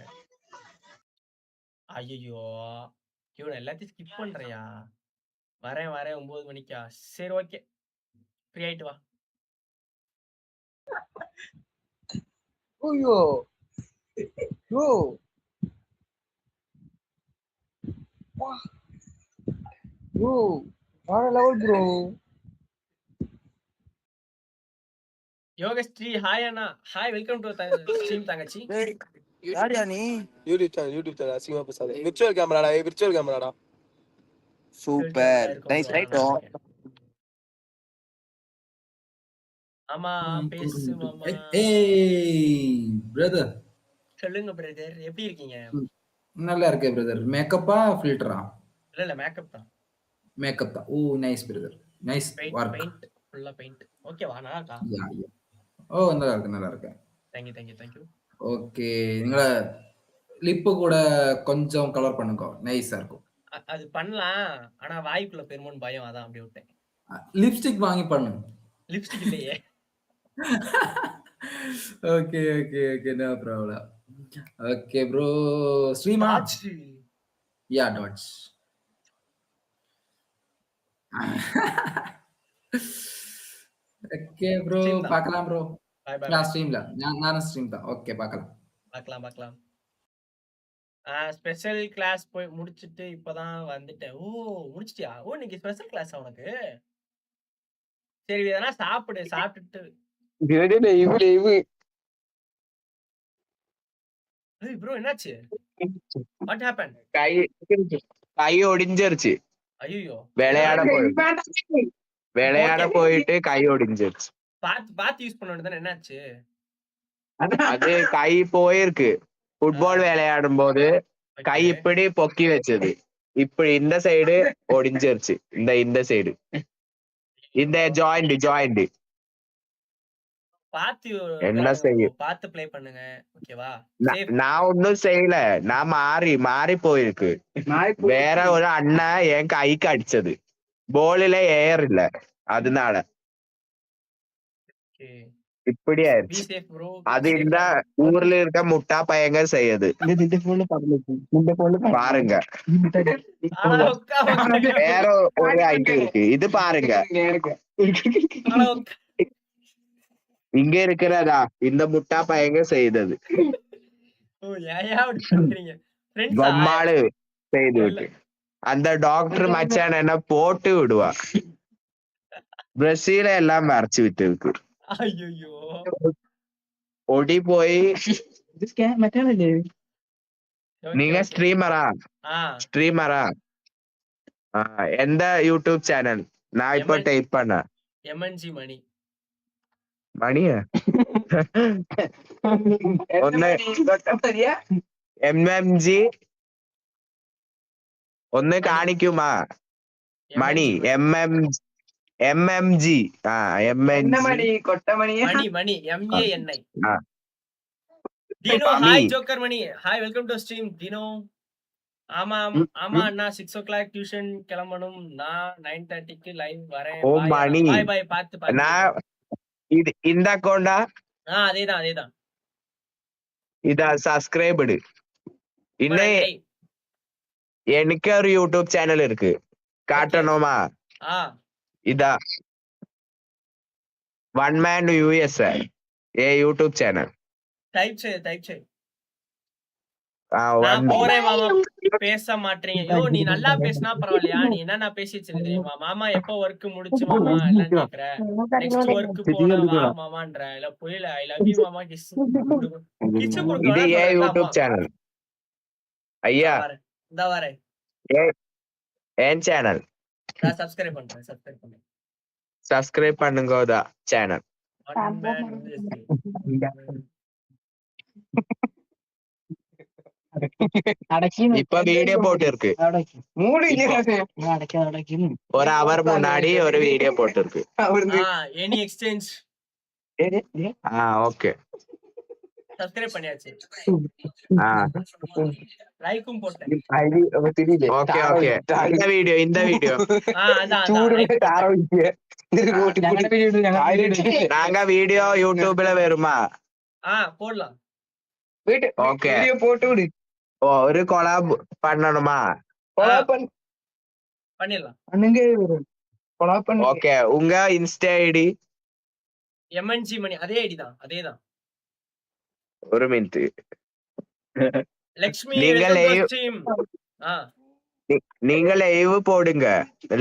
ஐயோ இவன் எல்லாத்தையும் ஸ்கிப் பண்றியா? வரேன் 9 மணிக்கா? சரி ஓகே, ஃப்ரீ ஆயிட்டு வா. ஐயோ ப்ரோ ப்ரோ வேற லெவல் ப்ரோ. யோகஸ்ரீ ஹாய் அண்ணா. ஹாய், வெல்கம் டு ஸ்ட்ரீம் தங்கச்சி. யாரியா நீ? யூடியூப் சேனல் அசிங்கமா பேசாத. விர்ச்சுவல் கேமராடா. Super nice right. ஆமா பேசு மாமா. ஏய் பிரதர், சொல்லுங்க பிரதர், எப்படி இருக்கீங்க? நல்லா இருக்கேன் பிரதர். மேக்கப்பா ஃபில்டரா? இல்ல மேக்கப் தான். மேக்கப் தான். ஓ nice brother, nice work. Paint ஃபுல்லா பெயிண்ட். ஓகேவா? நல்லா இருக்கா? யா. ஓ நல்லா இருக்கு. தேங்க்யூ. ஓகே, நீங்க லிப் கூட கொஞ்சம் கலர் பண்ணுங்க, நைஸா இருக்கும். அது பண்ணலாம், ஆனா வாய்க்குள்ள பெருமோன்னு பயம், அதான் அப்படி விட்டேன். லிப்ஸ்டிக் வாங்கி பண்ணு. லிப்ஸ்டிக் இல்லையே. Okay no problem. Okay bro. ஸ்ரீமா? யா டாட்ஸ். ஓகே ப்ரோ, பார்க்கலாம் ப்ரோ. நான் ஸ்ட்ரீம்ல, நானும் ஸ்ட்ரீம் தான். ஓகே பார்க்கலாம். ஸ்பெஷல் கிளாஸ் போய் முடிச்சிட்டு இப்பதான் வந்துட்டேன். ஓ முடிச்சிட்டியா? ஓ இன்னைக்கு ஸ்பெஷல் கிளாஸ் உனக்கு? சரி எதனா சாப்பிட்டுட்டு. ஏய் ப்ரோ என்னாச்சு? What happen? கை ஒடிஞ்சிருச்சு. ஐயோ விளையாட போயிட்டு கை ஒடிஞ்சிருச்சு. பாத்து யூஸ் பண்ண வேண்டியதானே, என்னாச்சு? அது கை போயிருக்கு. ஃபுட்பால் விளையாடும் போது கை இப்படி பொக்கி வச்சது, இப்படி இந்த சைடு ஒடிஞ்சிருச்சு. இந்த சைடு இந்த ஜாயிண்ட் என்ன செய்யும்? பாத்து ப்ளே பண்ணுங்க ஓகேவா? நான் ஒன்னும் செய்யல, நான் மாறி போயிருக்கு. வேற ஒரு அண்ணா என் கைக்கு அடிச்சது. போலில ஏர் இல்ல, அதனால இப்படி ஆயிடுச்சு. அது இந்த ஊர்ல இருக்க முட்டா பையங்க செய்யுது. பாருங்க, வேற ஒரு ஐட்டம் இருக்கு, இது பாருங்க. இங்க இருக்கிறதா இந்த முட்டா பையங்க செய்தது. பொம்மாளு செய்து விட்டு அந்த டாக்டர் மச்சான் என்ன போட்டு விடுவா. பிரசீல எல்லாம் மறைச்சு விட்டு இருக்கு. ஒடி போய். நீங்க ஸ்ட்ரீமரா? எந்த யூடியூப் சேனல்? நான் இப்ப டைப் பண்ண MNG மணியா ഒന്ന് MMG ഒന്ന് കാണിക്കുമാ? Mani MMG Mani MANI. Dino hi joker Mani hi, welcome to stream Dino. ஆமா அண்ணா 6 o'clock டியூஷன் கிளம்பணும். நான் 9:30க்கு லைவ் வரேன். ஓ மணி பை பாத்து. நான் இந்த அக்கௌண்டா? அதேதான். இதா சப்ஸ்கிரைப்டு. இன்னும் எனக்கு ஒரு யூடியூப் சேனல் இருக்கு, காட்டணுமா? இதா one man US YouTube channel. Type செய். நான் போறேன் மாமா, பேச மாட்டீங்க. யோ நீ நல்லா பேசினா பரவாயில்லையா? நீ என்ன பேசி வச்சிருக்க தெரியுமா? மாமா எப்போ ஒர்க் முடிச்சு மாமா எல்லாம் கேக்குற, நெக்ஸ்ட் ஒர்க் போன வா மாமான்ற. இல்ல புரியல. ஐ லவ் யூ மாமா, கிஸ் கிஸ் இது ஏ கொடுக்க யூடியூப் சேனல் ஐயா, இந்த வரேன். ஏன் சேனல் நான் சப்ஸ்கிரைப் பண்றேன். சப்ஸ்கிரைப் பண்ணுங்க சேனல். One man industry. இப்ப வீடியோ போட்டு இருக்கு. ஒரு அவர் முன்னாடி ஒரு வீடியோ போட்டு இருக்கு. Any exchange. ஓகே சப்ஸ்கிரைப் பண்ணியாச்சு. லைக்கும் போட்டேன். Okay okay. இந்த வீடியோ நாங்க வீடியோ யூடியூப்ல வருமா? போடலாம். ஓகே போட்டு விடு. ஒரு கொலாப் பண்ணணுமா? பண்ணிடலாம். ஓகே. உங்க இன்ஸ்டா ஐடி MNG மணி. அதே ஐடி தான், அதேதான். ஒரு மினிட். லட்சுமி நீங்க லைவ் போடுங்க.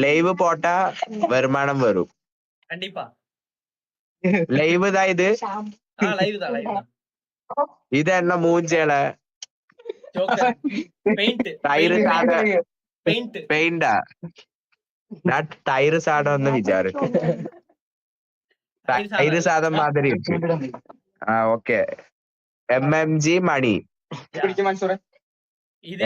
லைவ் போட்டா வருமானம் வரும். கண்டிப்பா. லைவ் தான் இது. லைவ் தான். இது என்ன மூஞ்சேல പെയിന്റാ? ഞാൻ തൈര് സാധം ഒന്ന് വിചാരിക്കും. തൈര് സാധം മാതിരി ഇருக்கு. ஓகே. MMG மணி. இது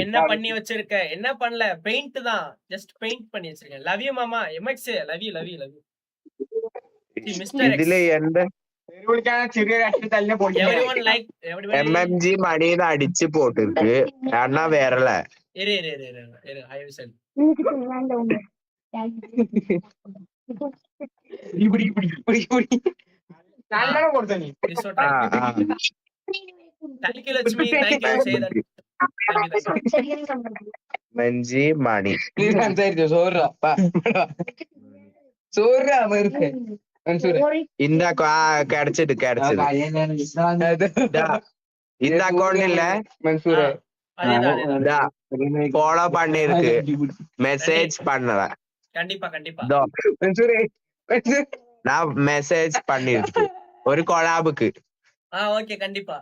என்ன பண்ணி வச்சிருக்க? என்ன பண்ணல, பெயிண்ட் தான். ஜஸ்ட் பெயிண்ட் பண்ணி வச்சிருக்கேன். லவ் யூ மாமா. MX love you. மிஸ்டர் ഇതില് എന്റെ MMG மணின்னு அடிச்சு போட்டுருக்கு. ஆனா வேறல MMG மணி இந்த கிடைச்சது இந்த அக்கௌண்ட் இல்ல ஃபாலோ பண்ணி இருக்கு. மெசேஜ் பண்ணல. நான் மெசேஜ் பண்ணிருக்கு ஒரு கொலாபுக்கு. ஓகே கண்டிப்பா.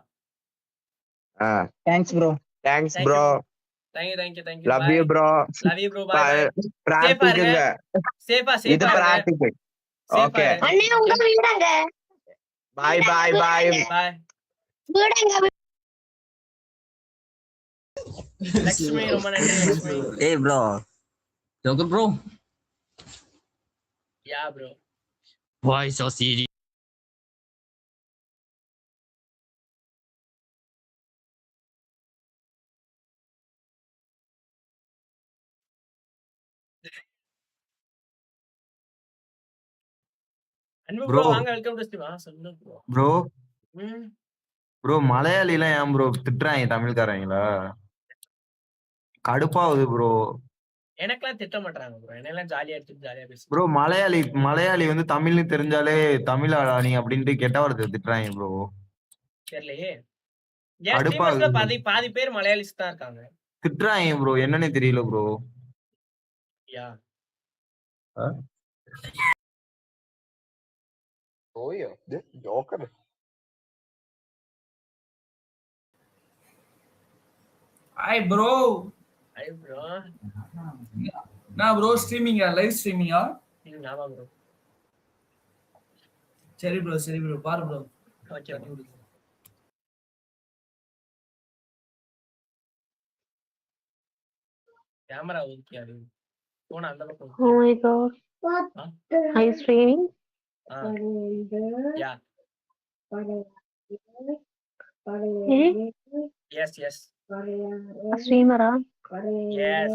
Thanks bro. Thank you. Love you bro. Bye. பிரார்த்திக்குங்க. இது பிரார்த்திக்கு. ஓகே. அண்ணே உங்க வீடாங்க. Bye. வீடாங்க. லட்சுமி ரொம்ப நன்றி லட்சுமி. ஏய் bro. Joker bro. Yeah bro. Why so serious? bro வாங்க, வெல்கம் டு ஸ்ட்ரீம். சொல்லுங்க bro. bro மலையாளிலாம் ஏன் bro திட்டுறாங்க தமிழ்காரங்களா? கடுப்பாவுது bro. எனக்கெல்லாம் திட்ட மாட்டாங்க bro. என்னெல்லாம் ஜாலியா பேசு bro. மலையாளி வந்து தமிழ்னு தெரிஞ்சாலே தமிழ் ஆளானி அப்படின்ட்டு கெட்ட வார்த்தை திட்டுறாங்க bro. தெரியலையே. கடுப்பாவுது. பாதி பேர் மலையாளிஸ் தான் இருக்காங்க. திட்டுறாங்க bro. என்னன்னே தெரியல bro. யா Oye, Joker. Hi bro. Nah bro, streaming live streaming ஆமா bro. சரி bro பாரு bro. ஓகே. கேமரா ஓகே அது. போன் அந்த பக்கம். Oh my god. Are you streaming? Yeah. Yes. A streamer? Yes.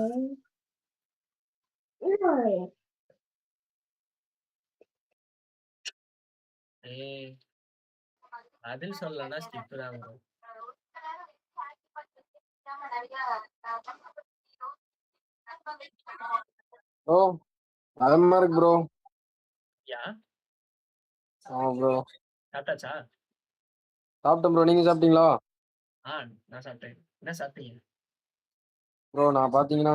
அதில் சொல்லனா ஸ்கிப் தான் bro. bro அதமா இருக்கு bro. யா bro சாப்பிட்டாச்சா? சாப்பிட்டேன் bro. நீங்க சாப்பிட்டீங்களா? நான் சாப்பிட்டேன். என்ன சாப்பிட்டீங்க? ப்ரோ நான் பாத்தீங்கன்னா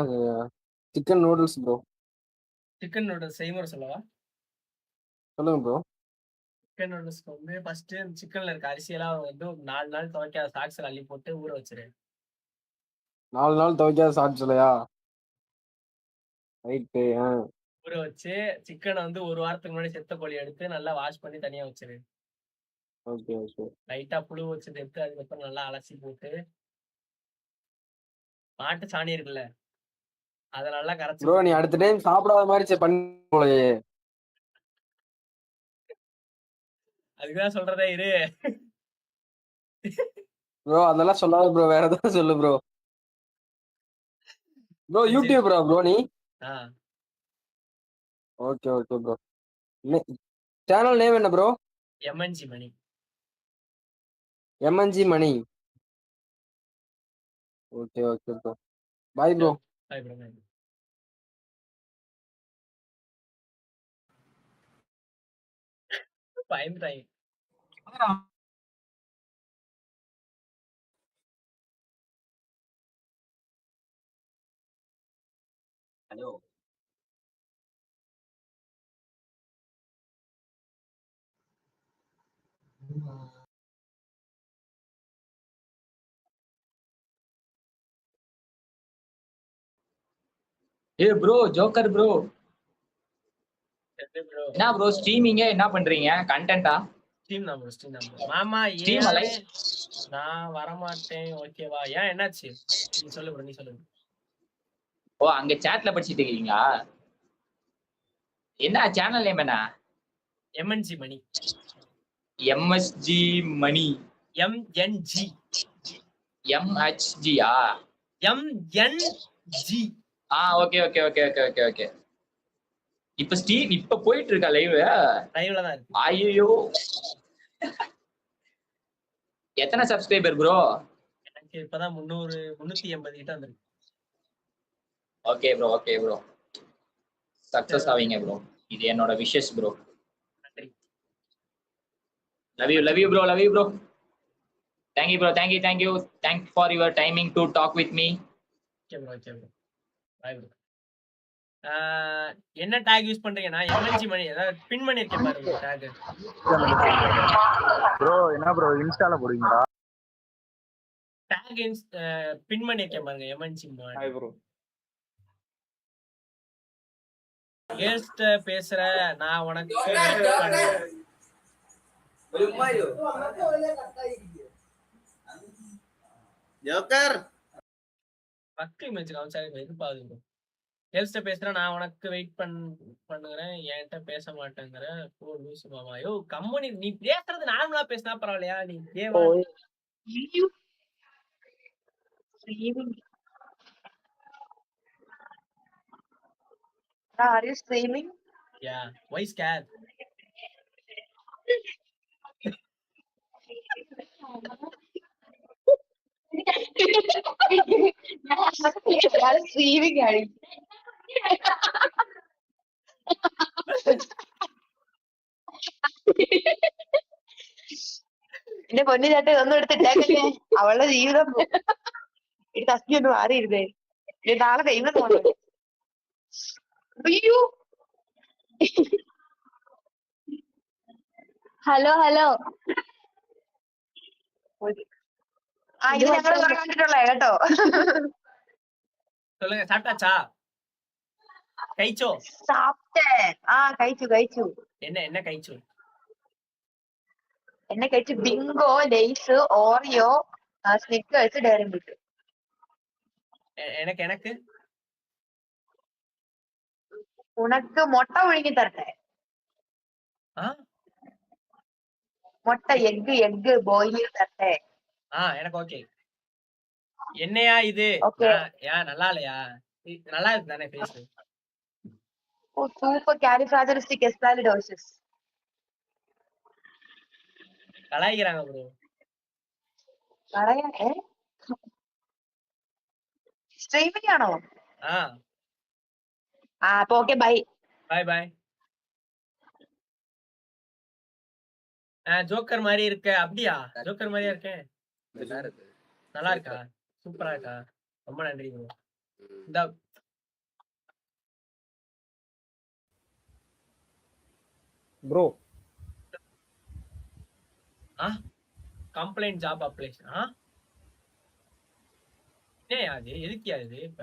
chicken noodles bro. Chicken noodles செய்முறை சொல்லவா? சொல்லுங்க ப்ரோ. சிக்கன் நூடுல்ஸ்க்கு வந்து ஃபர்ஸ்ட் சிக்கன்ல இருக்க அரிசியெல்லாம் வந்து 4 நாள் துவைக்காத சாக்ஸ்ல அள்ளி போட்டு ஊற வச்சிரு. 4 நாள் துவைக்காத சாப்பிச்சலையா? ரைட்டு. ஊற வச்சு சிக்கனை வந்து 1 வாரத்துக்கு முன்னாடி செத்த கோழி எடுத்து நல்லா வாஷ் பண்ணி தனியா வச்சிரு. Okay okay. லைட்டா புழு வச்சது எடுத்து அதுக்கப்புறம் நல்லா அலசி போட்டு மாட்டு சாணி இருக்குல்ல அதை நல்லா கரைச்சு ப்ரோ நீ அடுத்த டைம் சாப்பிடாத மாதிரி பண்ணி. அதுக்குதான் சொல்றதே இரு. ப்ரோ அதெல்லாம் சொல்லாத ப்ரோ, வேற ஏதாவது சொல்லு ப்ரோ. ப்ரோ யூடியூப் ப்ரோ நீ? Okay okay bro. Channel name என்ன bro? MNG Mani. MNG Mani. Okay okay bro. Bye bro. Bye bro. பயந்துட்டாங்க. Hello bro joker bro. Bro என்ன ப்ரோ ஸ்ட்ரீமிங்க என்ன பண்றீங்க? கண்டென்ட்டா? ஸ்ட்ரீம் தான் ப்ரோ, ஸ்ட்ரீம் தான் ப்ரோ. மாமா ஏன் நான் வர மாட்டேன் ஓகேவா? ஏன் என்னாச்சு? நீ சொல்லு ப்ரோ, நீ சொல்லு. ஓ அங்க சாட்ல படிச்சிட்டு இருக்கீங்களா? என்ன சேனல் நேம் என்ன? MNG மணி. MSG மணி. MNG. MHG ஆ? MNG. Okay okay okay okay okay okay. இப்ப போயிட்டு இருக்கா லைவ்ல தான் இருக்கு. ஐயோ எத்தனை சப்ஸ்கிரைபர் ப்ரோ? எனக்கு இப்பதான் 380 கிட்ட வந்திருக்கு. Okay bro okay bro. Success ஆவீங்க ப்ரோ. இது என்னோட wishes bro. Love you bro. Thank you bro. Thank you. Thank for your timing to talk with me. Okay bro. Bye bro. என்ன டாக் யூஸ் பண்றீங்கன்னா MNG மணி ஏதாவது பின் பண்ணிருக்கேன் பாருங்க டாக். ப்ரோ என்ன ப்ரோ இன்ஸ்டால போடுவீங்களா? டாக் பின் பண்ணிருக்கேன் பாருங்க MNG மணி. Hi bro. கேஸ்ட் பேசுற நான் உனக்கு வெயிட் பண்றேன். ஜோக்கர் பக்க இமேஜ் காமிச்சாலே எதிர்பார்க்குது ப்ரோ. கேஸ்ட் பேசுற நான் உனக்கு வெயிட் பண்ணுகிறேன் என்கிட்ட பேச மாட்டேங்கிற போ லூசு மாமா. யோ கம்பெனி நீ பேசுறது நார்மலா பேசினா பரவாயில்லையா? நீ கேவா Are you streaming? Yeah. Why scared? Streaming ആണ്. എന്റെ പൊന്നു ചേട്ടൻ ഒന്നും എടുത്തിട്ടേക്കല്ലേ, അവളുടെ ജീവിതം കസ്തി ഒന്ന് മാറിയിരുന്നേ. നാളെ ദൈവം തോന്നുന്നു. അയ്യോ ഹലോ ഇത് ഞങ്ങൾ കണ്ടിട്ടുള്ളേ കേട്ടോ. சொல்லுங்க சாப்பிட்டாச்சா? கைச்சோ சாப்பிட்டேன். കഴിച്ചു. என்ன கைச்சோ? என்ன കഴിച്ചു? பிங்கோ, லேஸ், ஓரியோ, ஸ்னிக்கர்ஸ், டேரி மில்க். எனக்கு உனக்கு மொட்டை ஒழுங்கி தரட்டேன். மொட்டை எக்கு பாயில் தரட்டேன். எனக்கு ஓகே. என்னையா இது? ஏன் நல்லா இல்லையா? நல்லா இருக்கு தானே ஃபேஸ்? ஓ சூப்பர் கேலிஃபிராஜிஸ்டிக் எஸ்பிளாலிடோசிஸ். கலாய்க்கிறாங்க ப்ரோ. கலாயா ஸ்ட்ரீமிங் ஆണോ? அப்போ ஓகே பை. ஜோக்கர் மாதிரி இருக்க. அப்படியா? ஜோக்கர் மாதிரியா இருக்கேன். நல்லா இருக்கா? சூப்பரா இருக்கா? ரொம்ப நன்றி ப்ரோ. இந்த ப்ரோ கம்ப்ளைண்ட் ஜாப் அப்ளிகேஷன். என்னையா அது? எதுக்குயா இது இப்ப?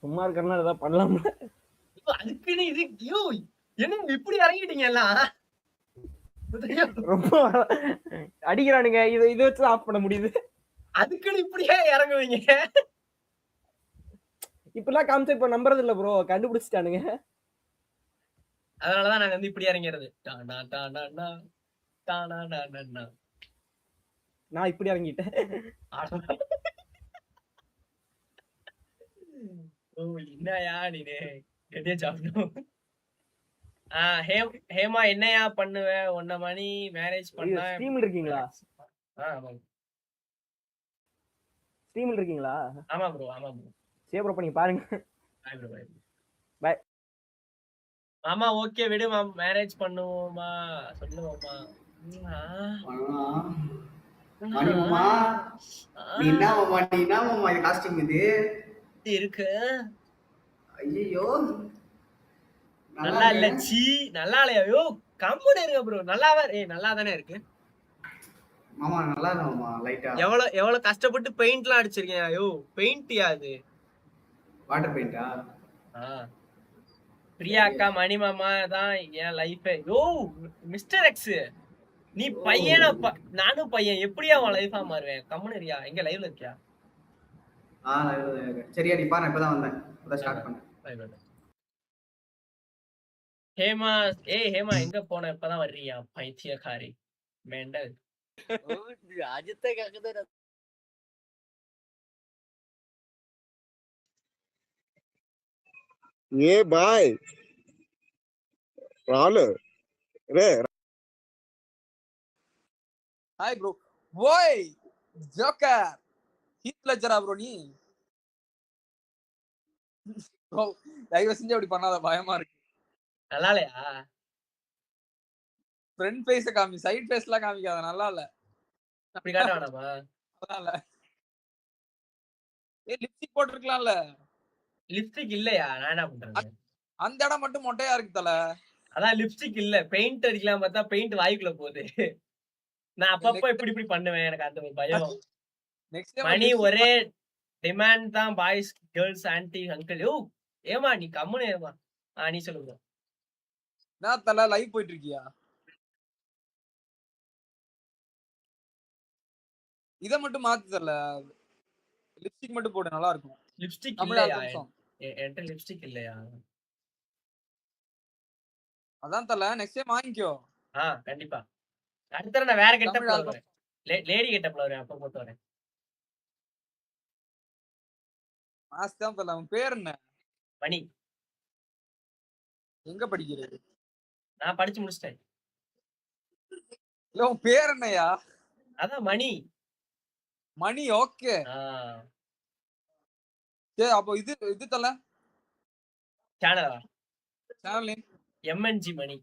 சும்மா இருக்கறனா ஏதாவது பண்ணலாம்ல? அதுக்குன்னு இது என்னங்க இப்படி இறங்கிட்டீங்க எல்லாம்? ரொம்ப அடிக்கிறானுங்க. இத வச்சு ஆஃப் பண்ண முடியுது. அதுக்குன்னு இப்படியே இறங்குவீங்க? இப்பெல்லாம் காமிச்சா இப்ப நம்புறது இல்ல ப்ரோ. கண்டுபிடிச்சிட்டானுங்க. அதனாலதான் நாங்க வந்து இப்படி இறங்கிறது. நான் இப்படி இறங்கிட்டேன். என்னயா நீனு கெட்டியா சாப்பிடணும். ஹேமா என்னையா பண்ணுவ? 1 மணி மேரேஜ் பண்ணா ஸ்ட்ரீம்ல இருக்கீங்களா? ஸ்ட்ரீம்ல இருக்கீங்களா? ஆமா ப்ரோ, ஆமா ப்ரோ. சரி ப்ரோ, நீங்க பாருங்க. Bye bro, bye. பை. மாமா ஓகே விடு மாமா, மேரேஜ் பண்ணுவோமா சொல்லுவோமா? மாமா நீ என்ன மாமா இது காஸ்டிங் இது இருக்கு. ஐயோ நல்லா இல்ல. சீ நல்லா இல்லையா? கம்முனு இருங்க ப்ரோ. நல்லா தானே இருக்கு மாமா. நல்லா இருக்கு மாமா. லைட்டா எவ்வளவு கஷ்டப்பட்டு பெயிண்ட்லாம் அடிச்சிருக்கேன். பெயிண்ட்யா அது? வாட்டர் பெயிண்டா? பிரியாக்கா மணி மாமா தான் என் லைஃப். மிஸ்டர் எக்ஸ் நீ பையனா? நானும் பையன். எப்படியா உன் லைஃபா மாறுவேன்? கம்முனு இருக்கியா? எங்க லைவ்ல இருக்கியா? சரியா நீ பாரு. இப்பதான் வந்தேன். இப்பதான் ஸ்டார்ட் பண்ணேன். ஹேமா ஹேமா எங்க போன? இப்பதான் வர்றியா பைத்தியக்காரி மெண்டல். அஜித்தை கேக்குது. ये भाई राहुल रे हाय ब्रो बोय जोकर ஹீத் லெஜரா ப்ரோ நீ? ப்ரோ தயவு செஞ்சு அப்படி பண்ணாத, பயமா இருக்கு. நல்லா இல்லையா? ஃப்ரண்ட் ஃபேஸ் காமி, சைடு ஃபேஸ்லாம் காமிக்காத. நல்லா இல்ல. அப்படி காட்ட வேணாமா? நல்லா இல்ல. லிப்ஸ்டிக் போட்டுருக்கலாம்ல. லிப்ஸ்டிக் இல்லையா? நான் என்ன பண்றது? அந்த இடம் மட்டும் மொட்டையா இருக்கு தல. அதான் லிப்ஸ்டிக் இல்ல. பெயிண்ட் அடிக்கலாம் பார்த்தா பெயிண்ட் வாய்க்குள்ள போகுது. நான் அப்பப்ப இப்படி பண்ணுவேன். எனக்கு அந்த ஒரு பயம். மணி ஒரே டிமாண்ட் தான். Boys girls anti uncle. ஏமா நீ கம்முனு ஏமா. நீ சொல்லுங்க. நான் தல லைவ் போயிட்டு இருக்கியா? இத மட்டும் மாத்து தல. லிப்ஸ்டிக் மட்டும் போடு, நல்லா இருக்கும். லிப்ஸ்டிக் இல்லையா? என்கிட்ட லிப்ஸ்டிக் இல்லையா? அதான் தல நெக்ஸ்ட் டைம் வாங்கிக்கோ. கண்டிப்பா. அடுத்த நான் வேற கெட்டப்ல வருவேன். லேடி கெட்டப்ல வருவேன். அப்ப போட்டு வரேன். மாஸ்தான் தல. உன் பேர் என்ன? மணி. எங்க படிக்கிறது? நான் படிச்சு முடிச்சிட்டேன். இல்ல உன் பேர் என்னயா? அதான் மணி. மணி ஓகே. சரி அப்போ இது தல சேனலா? சேனல் நேம் MNG மணி.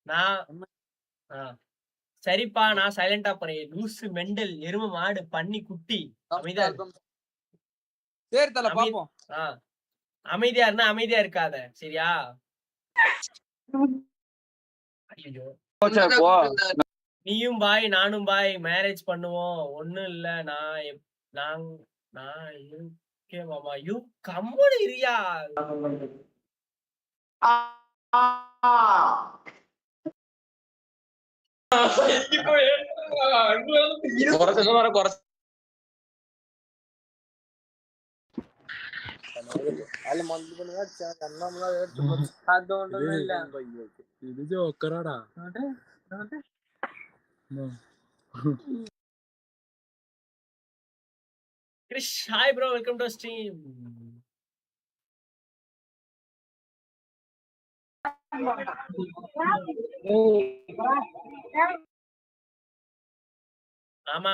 நான் சரிப்பா நான் சைலண்டா போறேன். லூசு மெண்டல் எரும மாடு பண்ணி குட்டி. அமைதியா சரி தல பாப்போம். அமைதியா இருந்தா அமைதியா இருக்காத சரியா? ஐயோ நீயும் பாய் நானும் பாய் மேரேஜ் பண்ணுவோம். ஒண்ணும் இல்ல. நான் இருக்கேன் மாமா. கம்முனு இருயா. ഇത് ജോക്കറാടാ. Krish, hi bro, welcome to stream.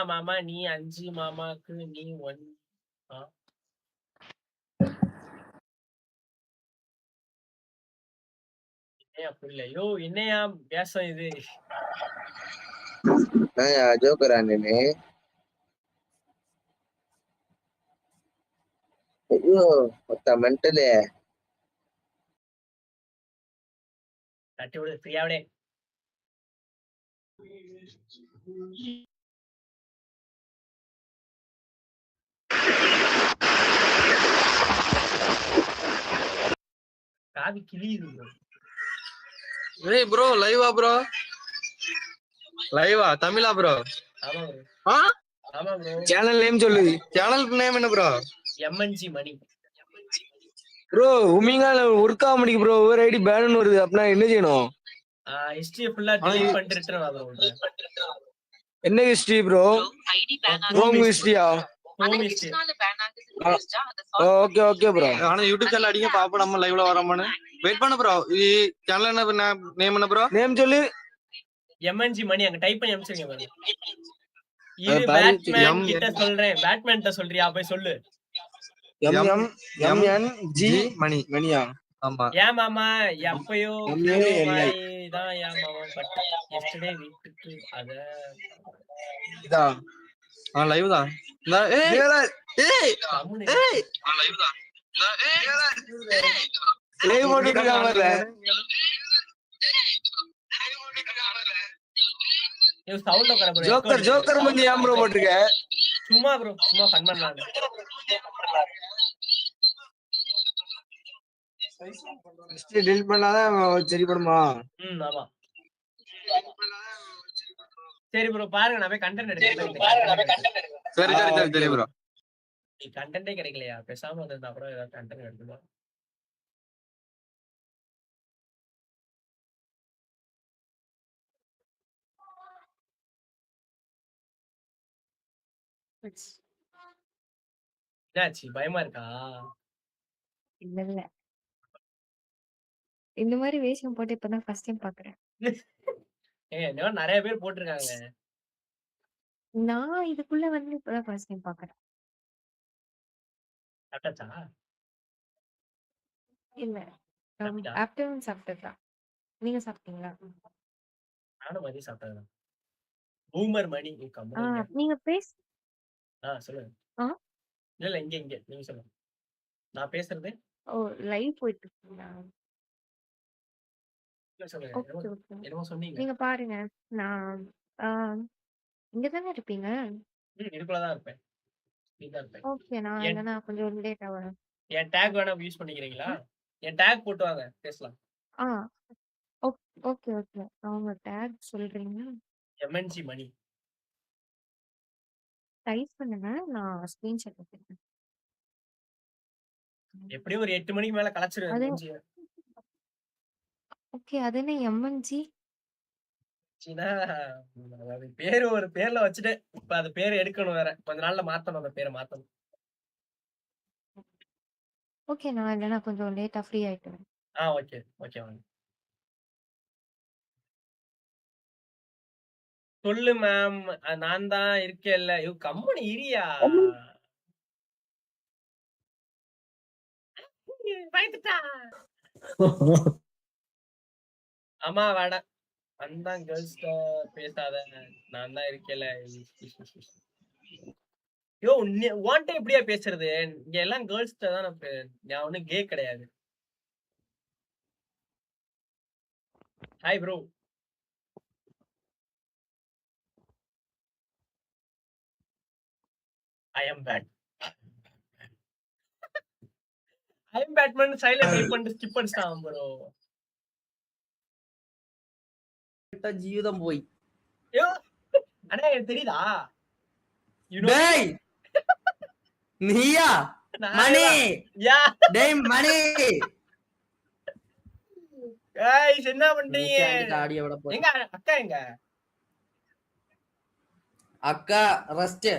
மாமா நீ 5 மாமாக்கு நீ 1. அப்படி இல்ல. என்னையா பேசம் இது? ஜோக்கர் அண்ணனே ஐயோ மொத்த மென்டலு தட்டி விடு ஃப்ரீயாவே. காவி கிளியுது bro. ஏய் ப்ரோ லைவா ப்ரோ? லைவா தமிழா ப்ரோ? ஆமா bro. ஆ ஆமா bro. சேனல் நேம் சொல்லு. சேனல் நேம் என்ன ப்ரோ? MNG மணி. ப்ரோ உமிங்கால ஒர்க் ஆக மாட்டேங்குது ப்ரோ. ஒவ்வொரு ஐடி பேன் வருது. அப்படின்னா என்ன செய்யணும்? ஹிஸ்டரி ஃபுல்லா delete பண்ணிட்டு ரிட்டர்ன் வா bro. என்ன ஹிஸ்டரி ப்ரோ? ஹோம் ஹிஸ்டரியா? Home history. Okay okay bro. ஆனா யூடியூப் சேனல் அடிங்க பாப்போம் நம்ம லைவ்ல வரோமான்னு. வெயிட் பண்ணு ப்ரோ. சேனல் என்ன நேம் என்ன ப்ரோ? நேம் சொல்லு. MNG மணி அங்க டைப் பண்ணி அனுப்பிச்சிருங்க பாரு. இது பேட்மேன் கிட்ட சொல்றேன். பேட்மேன் கிட்ட சொல்றியா? போய் சொல்லு. MNG மணி. மணியா? ஆமா. ஏன் மாமா எப்பயோ ஹீரோ மாதிரி தான் ஏன் மாமா பட் எஸ்டர்டே வீட்டுக்கு அத இதா லைவ் தான். ஏய் ஏய் லைவ் தான். லைவ் போட்டுட்டு இருக்காங்க. ஏய் சவுண்ட் உட்கார bro. ஜோக்கர் வந்து ஏன் ப்ரோ போட்டுருக்க? சும்மா bro சும்மா ஃபன் பண்ணலாம். ஹிஸ்டரி டெலிட் பண்ணாதான் சரி படுமா? ஆமா. சரி ப்ரோ பாருங்க நான் போய் கண்டென்ட் எடுக்கிறேன். சரி சரி சரி சரி ப்ரோ. நீ கண்டென்ட்டே கிடைக்கலையா? பேசாம வந்திருந்தா கூட ஏதாவது கண்டென்ட் எடுத்துக்கலாம். என்னாச்சு பயமா இருக்கா? இல்ல இல்ல. இந்த மாதிரி வேஷம் போட்டு இப்பதான் ஃபர்ஸ்ட் டைம் பாக்குறேன். இன்னும் நிறைய பேர் போட்டிருக்காங்க. நான் இதுக்குள்ள வந்து இப்பதான் ஃபர்ஸ்ட் டைம் பாக்குறேன். சாப்பிட்டாச்சா? இல்ல ஆஃப்டர்நூன் சாப்பிட்டதா. நீங்க சாப்பிட்டீங்களா? நானும் மதியம் சாப்பிட்டேன். பூமர் மணி கம்பெனி. நீங்க சொல்லுங்க. இல்ல இங்க நீங்க சொல்லுங்க. நான் பேசுறது லைவ் போயிட்டு இருக்கீங்களா? என்னமோ சொன்னீங்க. நீங்க பாருங்க. நான் இங்கதானே இருப்பீங்க? இதுக்குள்ளதான் இருப்பேன். ஓகே நான் இல்லைன்னா கொஞ்சம் லேட்டா வரேன். என் டேக் வேணா யூஸ் பண்ணிக்கிறீங்களா? என் டேக் போட்டு வாங்க பேசலாம். Okay okay. அவங்க டேக் சொல்றீங்க. MNG மணி டைப் பண்ணுங்க. நான் ஸ்கிரீன்ஷாட் எடுத்துக்கிறேன். எப்படியும் ஒரு 8 மணிக்கு மேல கலச்சிருவேன். ஓகே அது என்ன MNG? பேரு ஒரு பேர்ல வச்சுட்டு இப்ப அது பேரை எடுக்கணும். வேற கொஞ்ச நாள்ல மாத்தணும். அந்த பேரை மாத்தணும். ஓகே நான் இல்லைன்னா கொஞ்சம் லேட்டா ஃப்ரீ ஆயிட்டேன். ஓகே ஓகே வாங்க. சொல்லு மேம். நான் தான் இருக்கேன்ல. கம்பெனி இரியா பயந்துட்டா. ஆமா வாடா அந்தான் கேர்ள்ஸ் பேசாத. நான் தான் இருக்கேன்ல. உன்ட்ட எப்படியா பேசுறது? இங்க எல்லாம் கேர்ள்ஸ் தான். நான் ஒன்னும் கே கிடையாது. Hi bro. I am Batman silent type பண்ணிட்டு ஸ்கிப் பண்ணிட்டான் ப்ரோ. ஜீவிதம் போய். அண்ணா எனக்கு தெரியுதா? டேய் நீயா மணி? டேய் மணி. गाइस என்ன பண்றீங்க? எங்க அக்கா எங்க? அக்கா ரெஸ்ட்.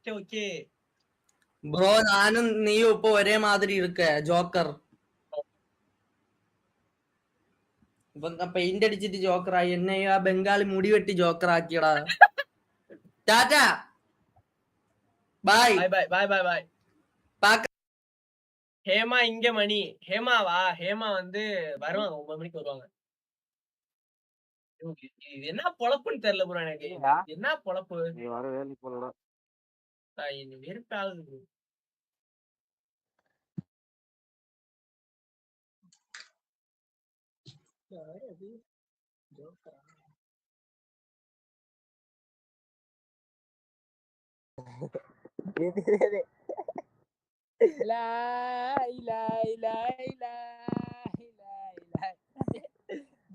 ஓகே ப்ரோ நானும் நீயும் இப்போ ஒரே மாதிரி இருக்க ஜோக்கர். இப்ப பெயிண்ட் அடிச்சிட்டு ஜோக்கரா என்னையா பெங்காலி முடி வெட்டி ஜோக்கர் ஆக்கியடா. டாடா பாய் பாய் பாய் பாய் பாய். பாக்க ஹேமா இங்க மணி. ஹேமாவா? ஹேமா வந்து வருவாங்க 9 மணிக்கு வருவாங்க. இது என்ன பொழப்புன்னு தெரியல ப்ரோ எனக்கு. என்ன பொழப்பு? நீ வர வேலைக்கு போலடா. வெறுப்பாகுது bro.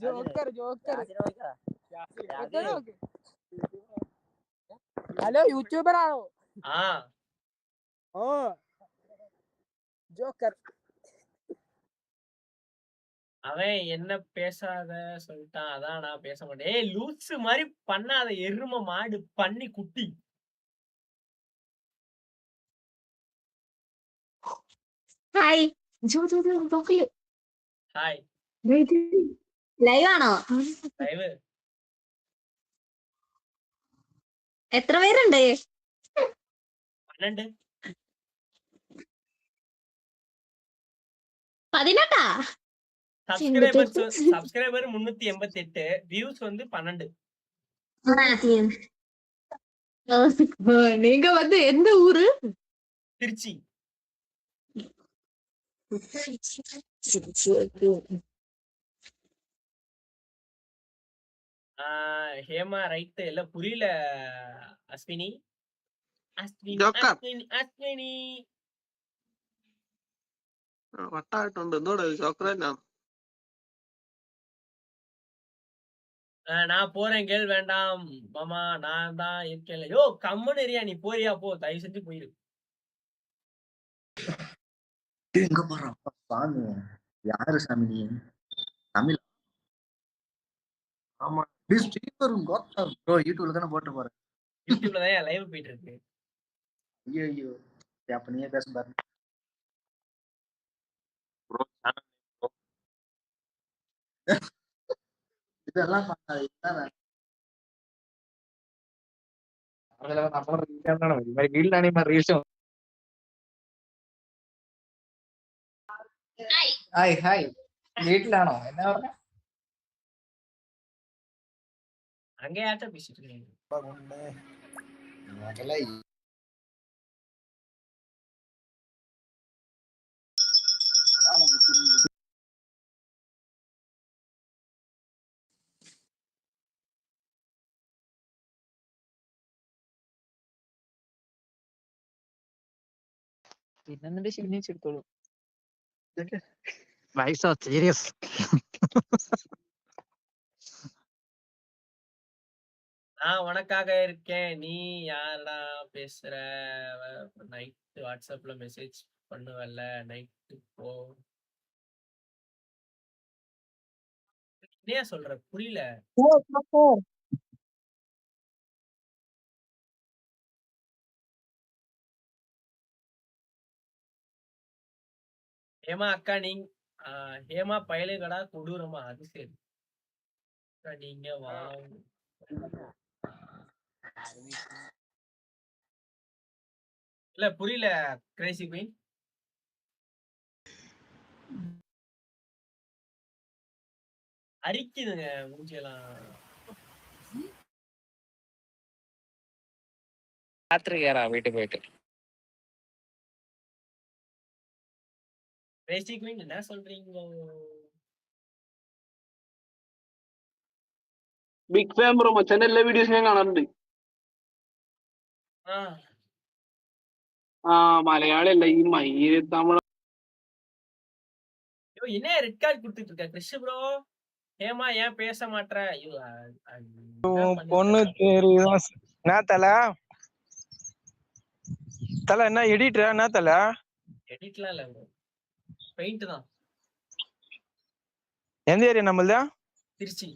ஜோக்கர் ഹലോ യൂട്യൂബർ ആണോ? ഓ ஜோக்கர். அவன் என்ன பேசாத சொல்லிட்டான், அதான் நான் பேச மாட்டேன். ஏய் லூசு மாதிரி பண்ணாத, எரும மாடு பண்ணி குட்டி. ഹായ് ജോ ജോ ജോ നോക്കില്ല ஹாய் ലൈവ് ആണോ? ലൈവ് എത്ര പേരുണ്ട്? 12 18. சப்ஸ்கிரைபர் 388, வியூஸ் வந்து 12. நீங்க வந்து எந்த ஊரு? திருச்சி. ஹேமா ரைட் இல்ல புரியல அஸ்வினி. അശ്വിനി വട്ടായിട്ടുണ്ട് എന്തോടെ ചോക്ലേറ്റ്. நான் போறேன் கேள் வேண்டாம் மாமா, நான் தான் இருக்கேன். யோ கம்முன்னு இருயா, நீ போறியா போ, தயவு செஞ்சு போயிரு. எங்க போறான் சாமி? யாரு சாமி நீ? தமிழ்? ஆமா ஸ்ட்ரீமர் ப்ரோ. யூடியூப்ல தானே போட்டு போறேன். யூடியூப்ல தான் லைவ் போயிட்டு இருக்கு. ஐயோ அப்ப நீயே பேச பாரு ப்ரோ. இதெல்லாம் பண்ணாது. அதுல நம்ம இது மாதிரி ரீல் தானே மாதிரி ரீல்ஸும். ஹாய் ஹாய் வீட்டுலானோ என்ன வர? அங்க யார்ட்ட பேசிட்டு இருக்கீங்க? പിന്നെന്നിട്ട് ക്ഷീണിച്ചെടുത്തോളൂ. Why so serious? நான் உனக்காக இருக்கேன், நீ யாரடா பேசுற? நைட் வாட்ஸ்அப்ல மெசேஜ் பண்ணுவல்ல, நைட்டு போ. என்ன சொல்ற புரியல. ஹேமா அக்கா நீங்க ஹேமா பயலுகடா கொடூரமா, அது சரி. நீங்க வாங்க. இல்ல புரியல கிரேசி குயின். அரிக்குதுங்க மூஞ்சியெல்லாம். பாத்துருக்காரா வீட்டுக்கு போயிட்டு? கிரேசி குயின் என்ன சொல்றீங்க? Big fan bro. മച്ചാന്റെ എല്ലാ വീഡിയോസും ഞാൻ കാണാറുണ്ട്. ആ മലയാളി അല്ല ഈ മയില് തമിഴ്. என்ன ரெட் கார்டு கொடுத்துட்டு இருக்க கிறிஷ் ப்ரோ? ஹேமா ஏன் பேச மாட்ற? ஐயோ பொண்ணு தெரியும். என்ன தல என்ன எடிட்டர்? என்ன தல எடிட்லாம் இல்ல ப்ரோ, பெயிண்ட் தான். எந்த ஏரியா நம்மளது? திருச்சி.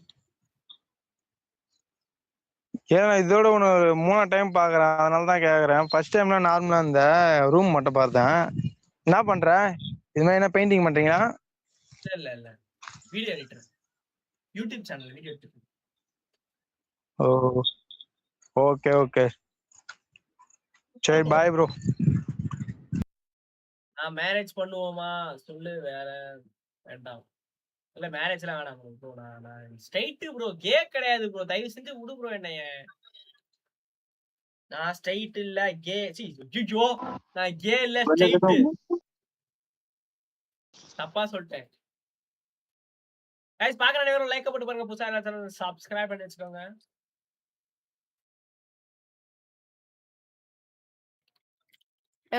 ஏன்னா இதோட ஒன்று 3 டைம் பாக்குறேன், அதனால தான் கேக்குறேன். ஃபர்ஸ்ட் டைம்ல நார்மலா இந்த ரூம் மட்டும் பார்த்தேன். என்ன பண்ற? இது மாதிரி என்ன பெயிண்டிங் பண்றீங்களா? இல்ல video editor, YouTube channel video editor. Oh okay சரி பாய் ப்ரோ. மேரேஜ் பண்ணுவோமா சொல்லு, வேற வேண்டாம். இல்ல மேரேஜ்லாம் வேணாம் ப்ரோ. நான் ஸ்ட்ரைட் ப்ரோ, கே கிடையாது ப்ரோ. தயவு செஞ்சு விடு ப்ரோ என்னைய. நான் ஸ்ட்ரைட் இல்ல கே. ஐயோ, நான் கே இல்ல ஸ்ட்ரைட். தப்பா சொல்லிட்டேன். கைஸ் பாக்குற அனைவரும் லைக் போட்டு பாருங்க. புதுசா எல்லாரும் சப்ஸ்கிரைப் பண்ணி வச்சுக்கோங்க.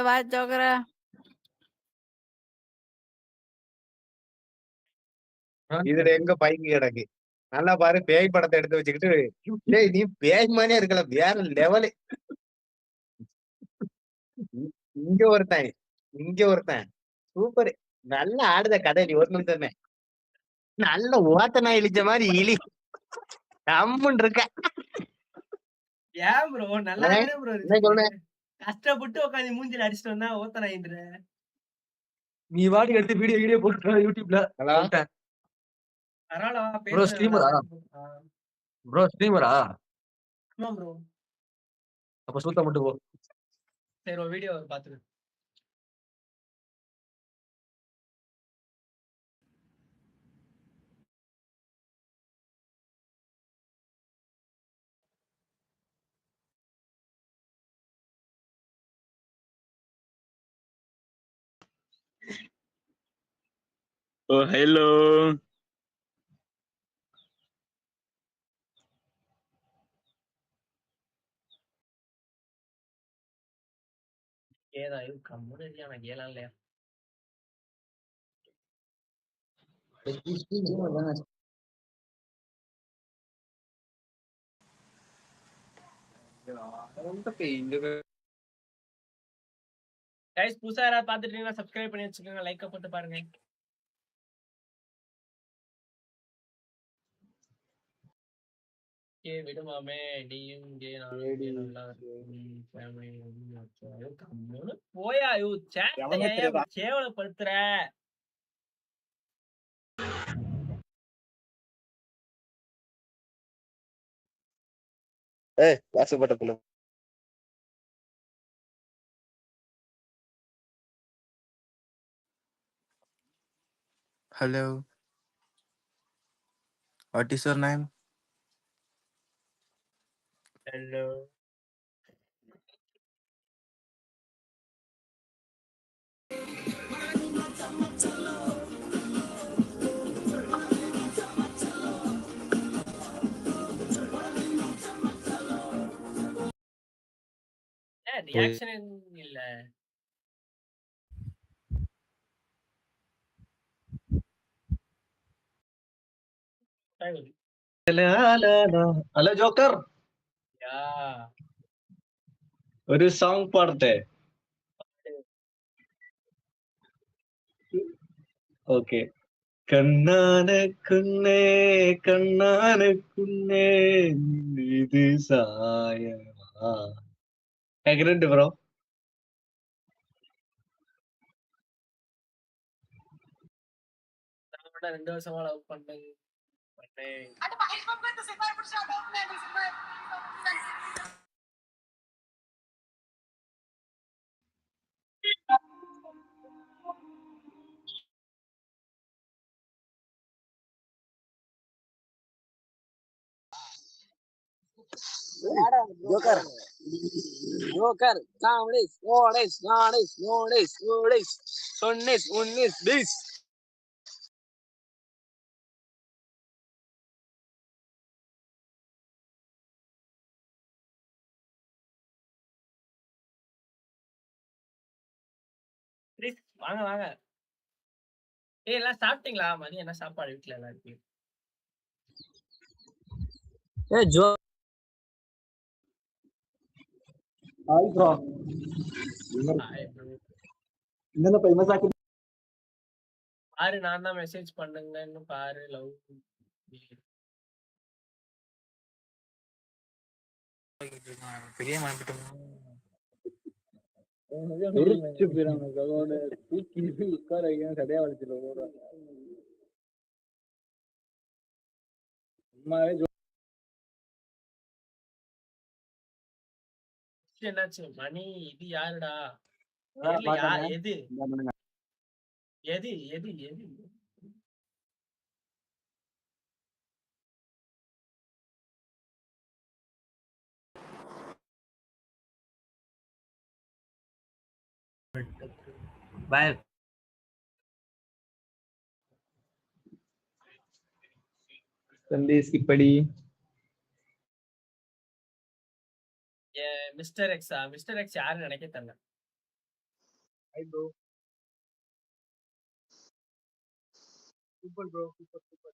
வா ஜோக்கரா. இதுல எங்க பைக்கு கிடக்கு நல்லா பாரு. பேய் படத்தை எடுத்து வச்சுக்கிட்டு டேய் நீ பேய் மாதிரியே இருக்கல, வேற லெவலு. இங்க ஒருத்தன் இங்க ஒருத்தன் சூப்பர். நல்ல ஆடுத கதை. நீ ஒரு நிமிஷமே நல்ல ஓத்த நாய் இழிச்ச மாதிரி இழி அம்முன்னு இருக்க. ஏன் ப்ரோ நல்லா ப்ரோ என்ன சொல்றேன்? கஷ்டப்பட்டு உட்காந்து மூஞ்சில அடிச்சிட்டு வந்தா ஓத்த நாயின்ற. நீ வாட்டி எடுத்து வீடியோ போட்டு யூடியூப்ல. பரவாயில்ல ப்ரோ ஸ்ட்ரீமரா? ப்ரோ ஸ்ட்ரீமரா? ஆமா ப்ரோ. அப்ப சூத்த மட்டும் போ. சரி ஒரு வீடியோ பாத்துரு. Oh, hello. ஏதா இது கம்முனு இல்லையா? நான் கேலாம் இல்லையா? கைஸ் புதுசா யாராவது பாத்துட்டீங்கன்னா சப்ஸ்கிரைப் பண்ணி வச்சுக்கோங்க. லைக் போட்டு பாருங்க. கே விடுமாமே நீயும் கே நானும் கே நல்லா கம்முனு போயா. கேவலப்படுத்துற. வாசுப்பட்ட புள்ள. Hello. What is your name? Hello. Reaction இல்ல. ഹലോ ജോക്കർ, ഒരു സോങ് പാടട്ടെ? ഓക്കെ. കണ്ണാന കുന്നേ കണ്ണാന കുന്നേ ഇത് സായമാ. എങ്ങനെയുണ്ട് ബ്രോ? நான் 2 வருஷமா லவ் பண்ணேன். Joker. Joker. Kamlis. Nodes. Nodes. Nodes. Nodes. Sonnes. Unnis. This. வாங்க வாங்க. ஏய் எல்லாம் சாப்பிட்டீங்களா? மதியம் என்ன சாப்பாடு வீட்டுல எல்லாருக்கும்? ജോ ഹായ് ബ്രോ. ഇന്നലെ ഫേമസ് ആക്കി பாரு நான் தான் மெசேஜ் பண்ணுங்கன்னு பாரு. லவ் பெரிய மாப்பிட்டு என்னாச்சு மணி? இது யாருடா? எது எது எது எது? பாய். தம்பி ஸ்கிப் அடி. மிஸ்டர் எக்ஸா? மிஸ்டர் எக்ஸ் யாருன்னு நினைக்க தெரியல. Hi bro. Super bro, super super.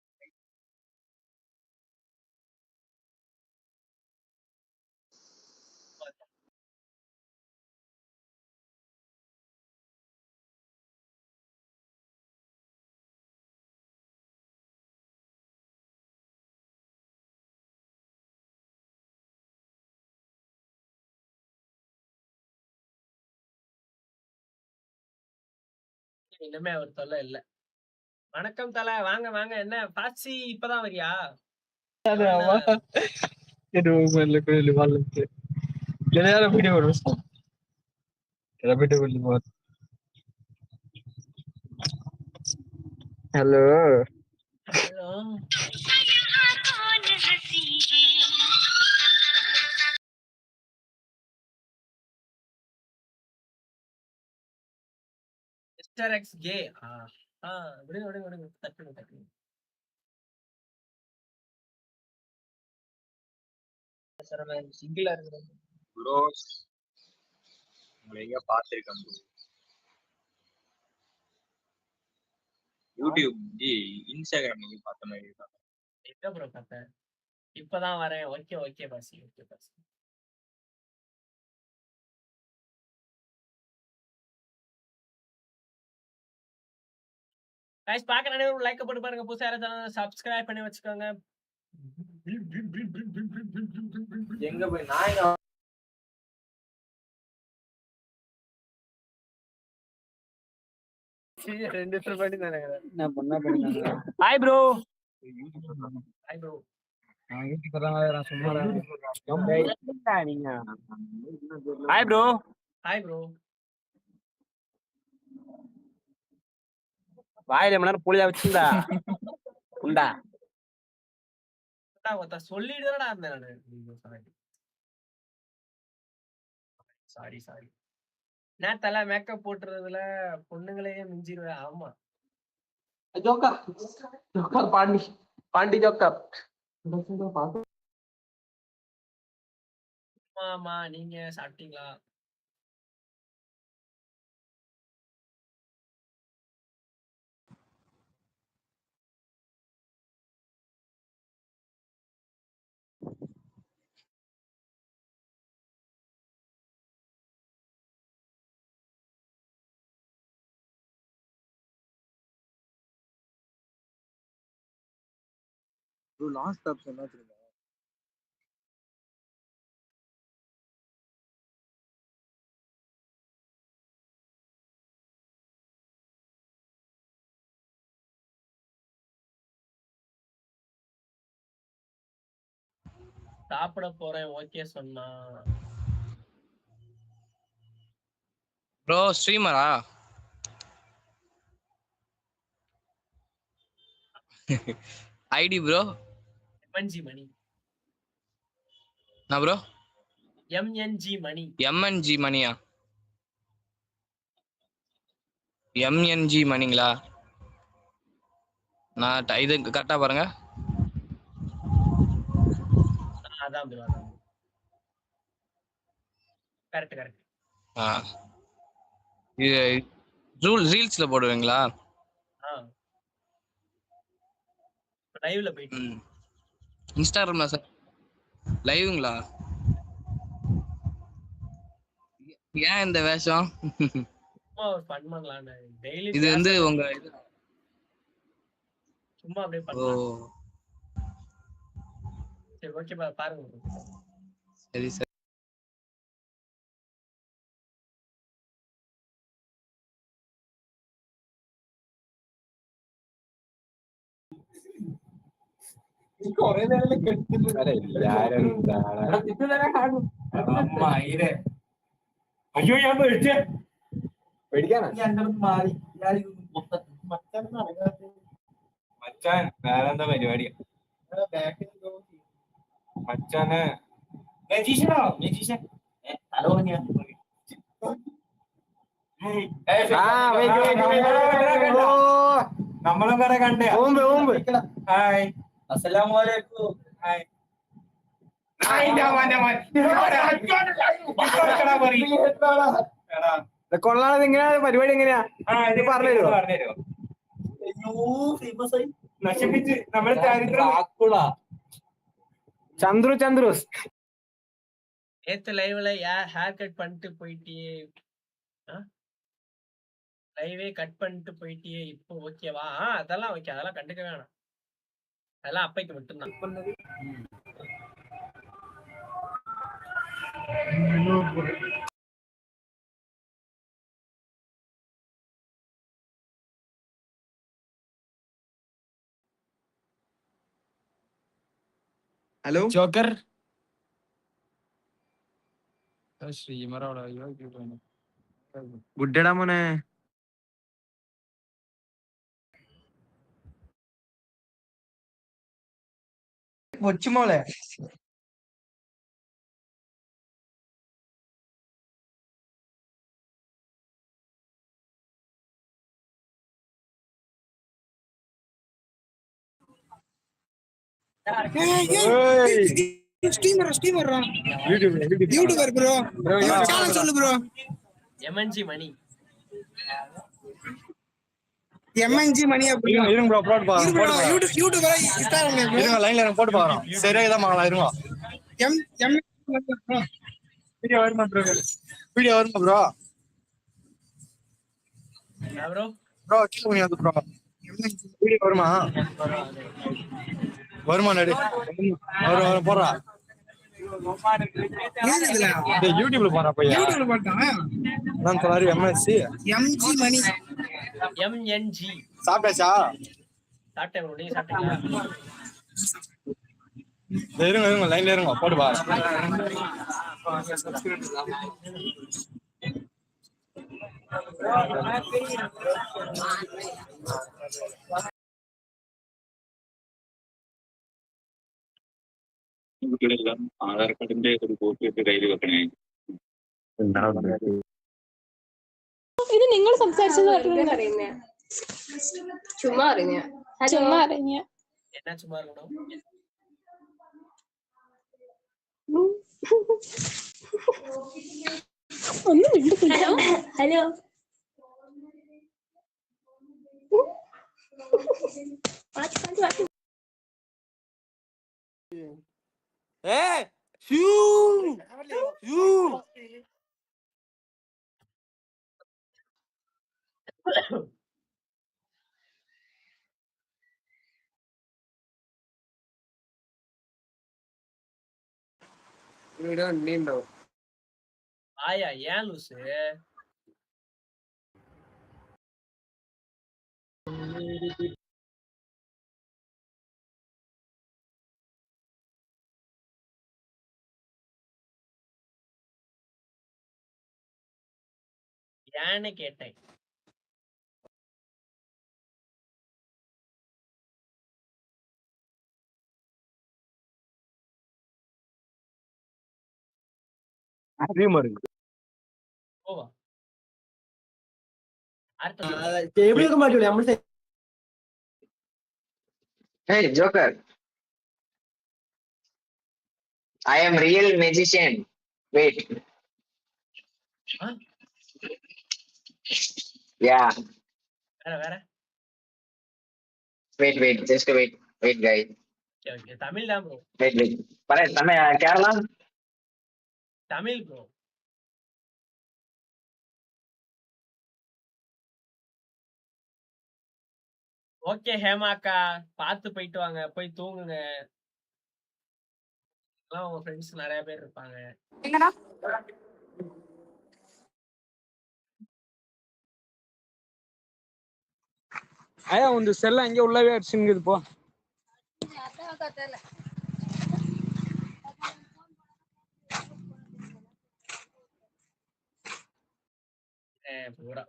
இனிமே அவர் தொல்லை இல்ல. வணக்கம் தல, வாங்க வாங்க. என்ன பாச்சி இப்பதான் வரியா? அது அவா இது உங்கள கோயில் வாழ்ந்து எல்லார வீடியோ வரும். ரபிட் கோயில் வா. Hello hello. Mister X K. விடுங்க விடுங்க விடுங்க. தட்டுங்க தட்டுங்க. சிங்கிளா இருக்கிறேன் ப்ரோ. உங்களை எங்க பாத்திருக்கேன் ப்ரோ. யூடியூப் இன்ஸ்டாகிராம் நீங்க பார்த்த மாதிரி இருக்காங்க. எங்க ப்ரோ பார்த்தேன்? இப்பதான் வரேன். ஓகே ஓகே பாசி, ஓகே பாசி. गाइस பார்க்க நினைவு லைக் போட்டு பாருங்க. புதுசா யாராவது சப்ஸ்கிரைப் பண்ணி வச்சுக்கோங்க. எங்க போய் நான் ரெண்டு பேர் பண்ணி தானே என்ன பண்ணா பண்ணாங்க. Hi bro. Hi bro. நான் யூடியூப் பண்றேன். நான் சும்மா நீங்க ஹாய் ப்ரோ. Hi bro. வாயில மணி நேரம் புளியா வச்சுடா உண்டா. சொல்லிடுறா இருந்தேன். Sorry sorry. நான் தலை மேக்கப் போட்டுறதுல பொண்ணுங்களையே மிஞ்சிருவேன். ஆமா joker joker Pandi Pandi joker. ஆமா நீங்க சாப்பிட்டீங்களா? ப்ரோ லாஸ்ட் ஆப்ஷன் என்ன தெரியுமா? சாப்பிட போறேன் ஓகே சொன்னா. ப்ரோ ஸ்ட்ரீமரா? ஐடி ப்ரோ எம்என்ஜி மணி. என்ன ப்ரோ? எம்என்ஜி மணி. எம்என்ஜி மணியா? எம்என்ஜி மணிங்களா? நான் இது கரெக்டா பாருங்க. அதான் ப்ரோ அதான். Correct correct. இது ரீல்ஸ்ல போடுவீங்களா? லைவ்ல போயிட்டு இன்ஸ்டாகிராம்ல சார் லைவ்ங்களா? ஏன் இந்த வேஷம்? சும்மா ஃபன் பண்ணலாம்னு. டெய்லி இது வந்து உங்க சும்மா அப்படியே பண்ணலாம். சரி ஓகே பாருங்க. சரி சரி. കൊറേ നേരം കെട്ടുന്നു. അയ്യോ ഞാൻ പേടിച്ചേ പേടിക്കാനാ മാറി മച്ചാൻ വേറെന്താ പരിപാടി മച്ചാന് മെജീഷ്യനാണോ? മെജീഷ്യൻ തല പറഞ്ഞ നമ്മളും കുറെ കണ്ടേ. ഹായ്, അസ്സലാമലൈക്കും. ഹായ്. കൊള്ളാതെ എങ്ങനെയാ പരിപാടി? എങ്ങനെയാ പറഞ്ഞുതരുമോ? നശിപ്പിച്ച് നമ്മുടെ ചരിത്രം. ചന്ദ്രുസ് நேத்து லைவ்ல ஹேர் கட் பண்ணிட்டு போயிட்டியே, லைவே கட் பண்ணிட்டு போயிட்டியே, இப்போ ஓகேவா? அதெல்லாம் ஓகே, அதெல்லாம் கண்டுக்க வேணாம், அதெல்லாம் அப்பைக்கு மட்டும்தான். ഹലോ ജോക്കർ ഗുഡ്ഡടാ മോനെ. കൊച്ചുമോളെ யூடியூபர் ப்ரோ, சேனல் சொல்லு ப்ரோ. எம்என்ஜி மணி, எம்என்ஜி மணி அப்படி இருங்க ப்ரோ, போட்டு பாருங்க. யூடியூபர் இன்ஸ்டாகிராம்ல இருங்க, லைன்ல இருங்க, போட்டு பாக்குறோம். சரியா இதான் மகளா, இருங்க. வீடியோ வருமா ப்ரோ? வீடியோ வருமா ப்ரோ? ப்ரோ ப்ரோ கீழ பண்ணி வந்து ப்ரோ, வீடியோ வருமா? வருமா நடி? வரும் போடுறா. யூடியூப்ல போறா பையா. யூடியூப்ல போட்டான். நான் சொல்றாரு எம்எஸ்சி எம்ஜி மணி. எம்என்ஜி. சாப்பிட்டாச்சா? சாப்பிட்டேன் ப்ரோ, நீங்க சாப்பிட்டீங்களா? இருங்க லைன்ல இருங்க, போட்டு பாரு. കുട്ടികളെല്ലാം ആധാർ കാർഡിന്റെ ഒരു കോപ്പി ഒക്കെ കയ്യിൽ വെക്കണേ. ഇത് നിങ്ങൾ സംസാരിച്ചെന്ന് പറഞ്ഞത് അറിയുന്നേ? ചുമ്മാ അറിഞ്ഞ என்ன சும்மா இருக்கணும்? ഹലോ ஆயா ஏன் லூசு? ஏன்னு கேட்டேன். போவா ടേബിളൊക്കെ മാറ്റൂലേ നമ്മൾ? Hey, Joker. I am real magician. Wait. Huh? Yeah. வேற Wait. Just wait. Wait, guys. Okay Tamil தான் ப்ரோ. Wait. Parent, நம்ம கேரளா? தமிழ் ப்ரோ. ஓகே ஹேமாக்கா, பார்த்து போயிட்டு வாங்க, போய் தூங்குங்க. எல்லாம் உங்க ஃப்ரெண்ட்ஸ் நிறைய பேர் இருப்பாங்க. ஆயா உங்க செல்ல அங்கே உள்ளவே அடிச்சுங்குது போ.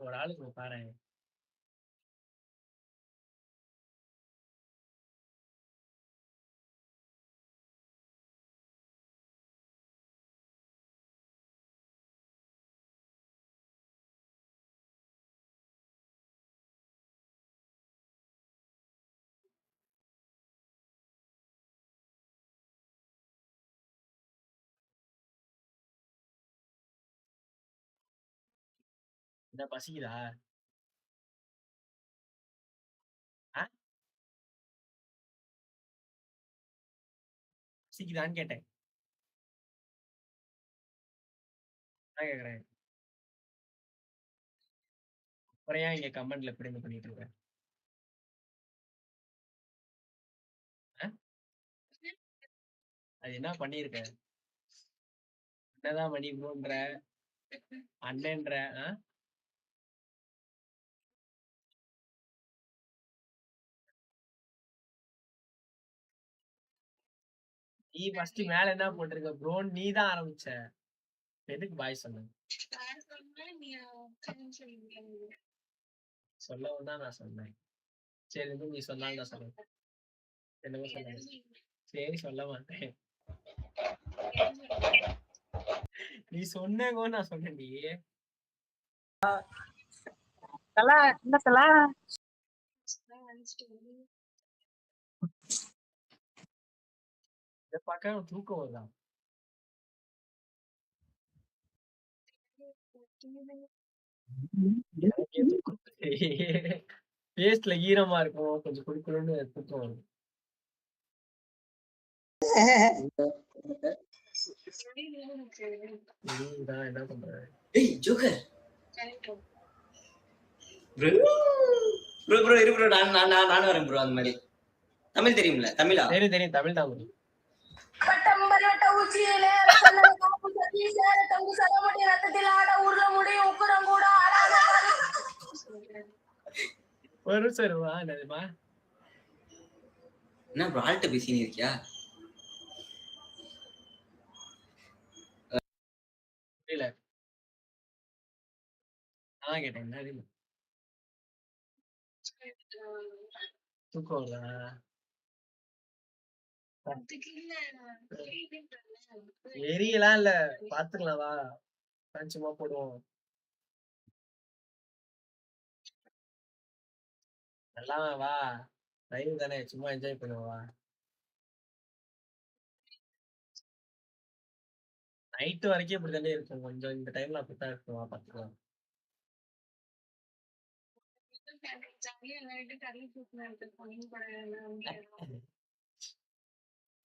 ஒரு ஆளுக்கு பாரு. என்ன பசிக்குதா? ஆ? பசிக்குதான்னு கேட்டேன். அதான் கேக்குறேன். அப்புறம் ஏன் இங்க கமெண்ட்ல இப்படி என்ன பண்ணிட்டு இருக்க? அது என்ன பண்ணிருக்க? என்னதான் மணி ப்ரோன்ற அண்ணன்ற நீ ஃபர்ஸ்ட் மேல என்ன போட்டிருக்க ப்ரோ? நீ தான் ஆரம்பிச்ச. எதுக்கு பாய் சொன்ன? சொல்லவும் தான் நான் சொன்னேன். சரி எதுவும் நீ சொன்னாலும் நான் சொல்லுவேன். என்னமோ சொன்ன. சரி சொல்ல மாட்டேன். நீ சொன்னேங்கோ நான் சொன்னேன் நீ. தல என்ன தல இதை பார்க்க தூக்கம் வருதா? எனக்கே தூக்கம் பேஸ்ட்ல ஈரமா இருக்கும், கொஞ்சம் குடுக்கணும்னு தூக்கம் வரும். நீதான் என்ன பண்ற? ஏய் ஜோக்கர் ப்ரோ ப்ரோ ப்ரோ இரு ப்ரோ நான் வரேன் ப்ரோ. அந்த மாதிரி தமிழ் தெரியும்ல? தமிழா? தெரியும் தமிழ் தான் ப்ரோ. ஒரு சருவா என்னதுமா? என்ன ப்ரோ ஆல்ட்ட பேசினு இருக்கியா? புரியல. நான் கேட்டேன் என்ன தூக்கம் வருதா? எரியலாம் இல்ல, பாத்துக்கலாம் வா, சும்மா போடுவோம். நல்லா வா, லைவ் தானே, சும்மா என்ஜாய் பண்ணுவா. நைட்டு வரைக்கும் இப்படி தானே இருக்கும், கொஞ்சம் இந்த டைம்ல அப்படித்தான் இருக்கும், பாத்துக்கலாம்.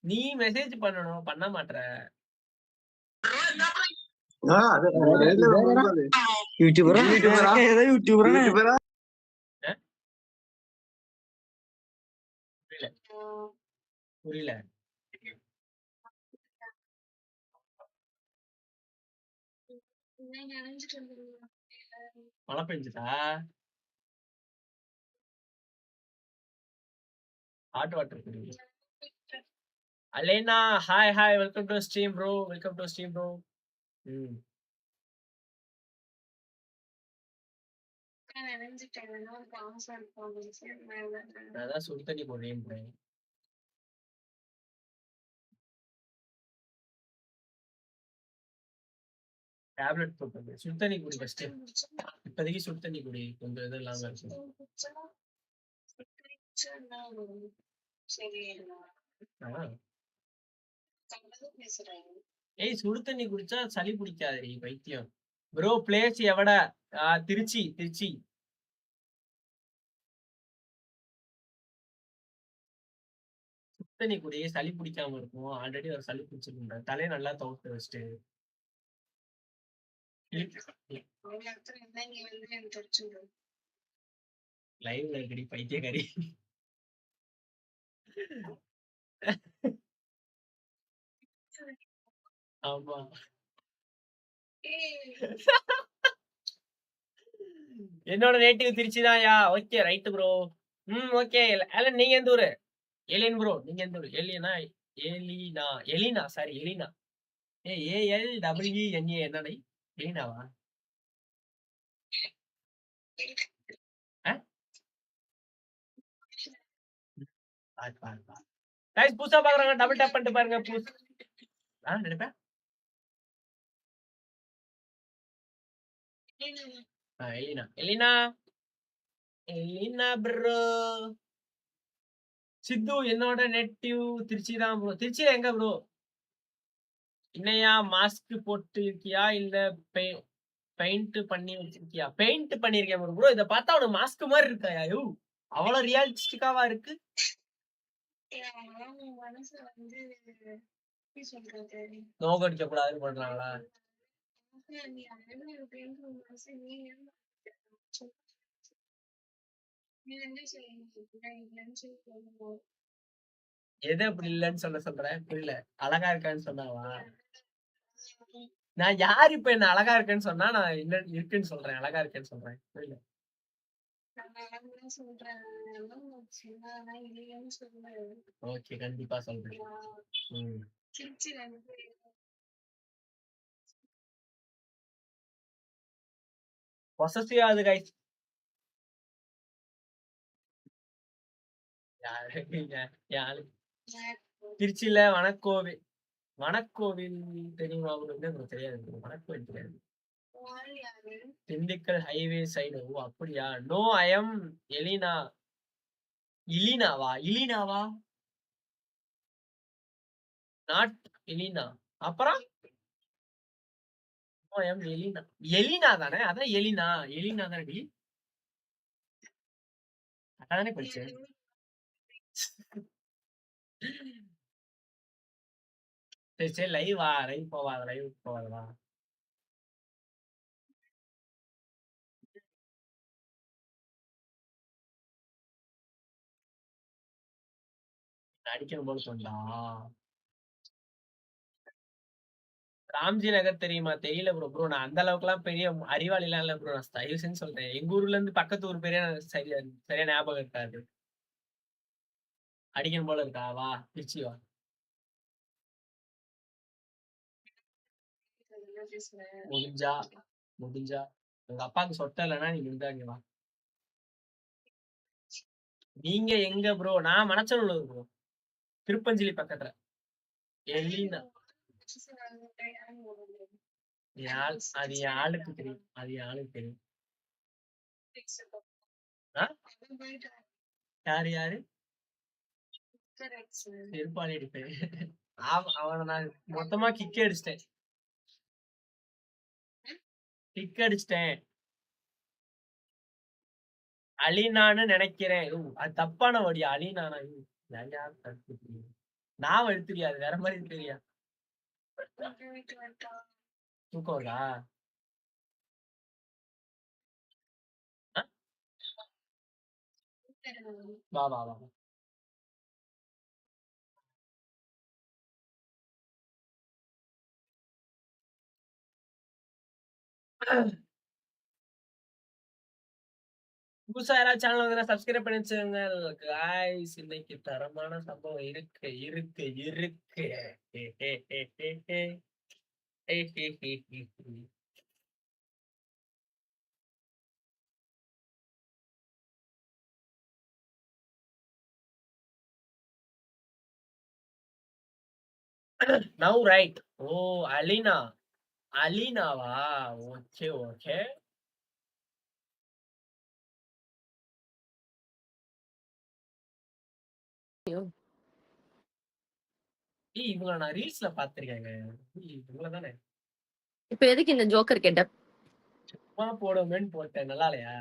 நீ மெசேஜ் பண்ணணும், பண்ண மாட்ற. புரியல. மழை பெஞ்சுதா? ஹாட் வாட்டர் குடி. Alena hi hi, welcome to stream bro, welcome to stream bro. அதான் சுடு தண்ணி போடுறேன். டேப்லெட் போட்டு சுடு தண்ணி குடி ஃபர்ஸ்ட். இப்போதைக்கு சுடு தண்ணி குடி, கொஞ்சம் இது இல்லாம இருக்கும். ஏய் சுடு தண்ணி குடிச்சா சளி பிடிக்காதே பைத்தியம். ப்ரோ பிளேஸ் எவடா? திருச்சி திருச்சி. சுடு தண்ணி குடி, சளி பிடிக்காம இருக்கும். ஆல்ரெடி ஒரு சளி பிடிச்சிருக்கேன், தலையை நல்லா துவட்டு வச்சுட்டு. லைவ்ல இருக்கடி பைத்தியக்காரி. ஆமா என்னோட நேட்டிவ் திருச்சி தான்யா. Okay right bro. Okay. Alan நீங்க எந்த ஊரு? எலின் ப்ரோ நீங்க எந்த ஊரு? Elina Elina Elina sorry Elina. ALWNA என்னடா எலினாவா? கைஸ் புதுசா பாக்குறாங்க, டபுள் டேப் பண்ணிட்டு பாருங்க ப்ளீஸ். நினைப்பேன் எலினா எலினா எலினா ப்ரோ. சித்து என்னோட நேட்டிவ் திருச்சி தான் ப்ரோ. திருச்சியில எங்க ப்ரோ? இன்னையா மாஸ்க் போட்டு இருக்கியா இல்ல பெயிண்ட் பண்ணி வச்சிருக்கியா? பெயிண்ட் பண்ணிருக்கேன் ப்ரோ. இத பார்த்தா அவனுக்கு மாஸ்க் மாதிரி இருக்காயா? யோ அவ்வளவு ரியலிஸ்டிக்காவா இருக்கு. நோக அடிக்க கூடாதுன்னு பண்றாங்களா? எது அப்படி இல்லன்னு சொல்றேன்? புரியல. அழகா இருக்கான்னு சொன்னாவா? நான் யார் இப்ப என்ன அழகா இருக்கேன்னு சொன்னா நான் இல்ல இருக்குன்னு சொல்றேன். அழகா இருக்கேன்னு சொல்றேன். புரியல. ஓகே கண்டிப்பா சொல்றேன். பொசசிவ் ஆகுது கைஸ். யாரு திருச்சியில வனக்கோவில் தெரியுமா? உங்களுக்கு தெரியாது. வனக்கோவில் தெரியாது. Dindigul highway side. ஓ அப்படியா? No I am Elina. இலினாவா? Not Elina. அப்புறம் no I am Elina. Elina தானே? அதான் எலினா தானே? அதானே படிச்சேன். சரி லைவ் போவாதா? அடிக்கணும் போல சொன்னா. ராம்ஜி நகர் தெரியுமா? தெரியல ப்ரோ. நான் அந்த அளவுக்கு எல்லாம் பெரிய அறிவாளி எல்லாம் இல்ல ப்ரோ. நான் தயவு செஞ்சு சொல்றேன். எங்க ஊர்ல இருந்து பக்கத்து ஊர் பேரே சரியா ஞாபகம் இருக்காது. அடிக்கணும் போல இருக்கா? வா திருச்சி வா. முடிஞ்சா உங்க அப்பாவுக்கு சொட்ட இல்லைன்னா நீ முடிஞ்சாங்க வா. நீங்க எங்க ப்ரோ? நான் மணச்சநல்லூர் ப்ரோ. திருப்பஞ்சலி பக்கத்துல. எலினா அது என் ஆளுக்கு தெரியும். யாரு செருப்பாளி அடிப்பேன். அவனை நான் மொத்தமா கிக் அடிச்சிட்டேன். அலினான்னு நினைக்கிறேன். அது தப்பான வடியா? அலினானா? நான் எடுத்துறியாது வேற மாதிரி தெரியா? தூக்கம் வருதா? வா. புதுசா யாராவது சேனல் வந்து சப்ஸ்கிரைப் பண்ணி வச்சுங்க गाइस. இன்னைக்கு தரமான சம்பவம் இருக்கு. Now right. ஓ அலினாவா? ஓகே. இவங்கள நான் ரீல்ஸ்ல பாத்திருக்கேங்க. இவங்கள தானே. இப்ப எதுக்கு இந்த ஜோக்கர் கேட்ட? சும்மா போடுவேன்னு போட்டேன். நல்லா இல்லையா?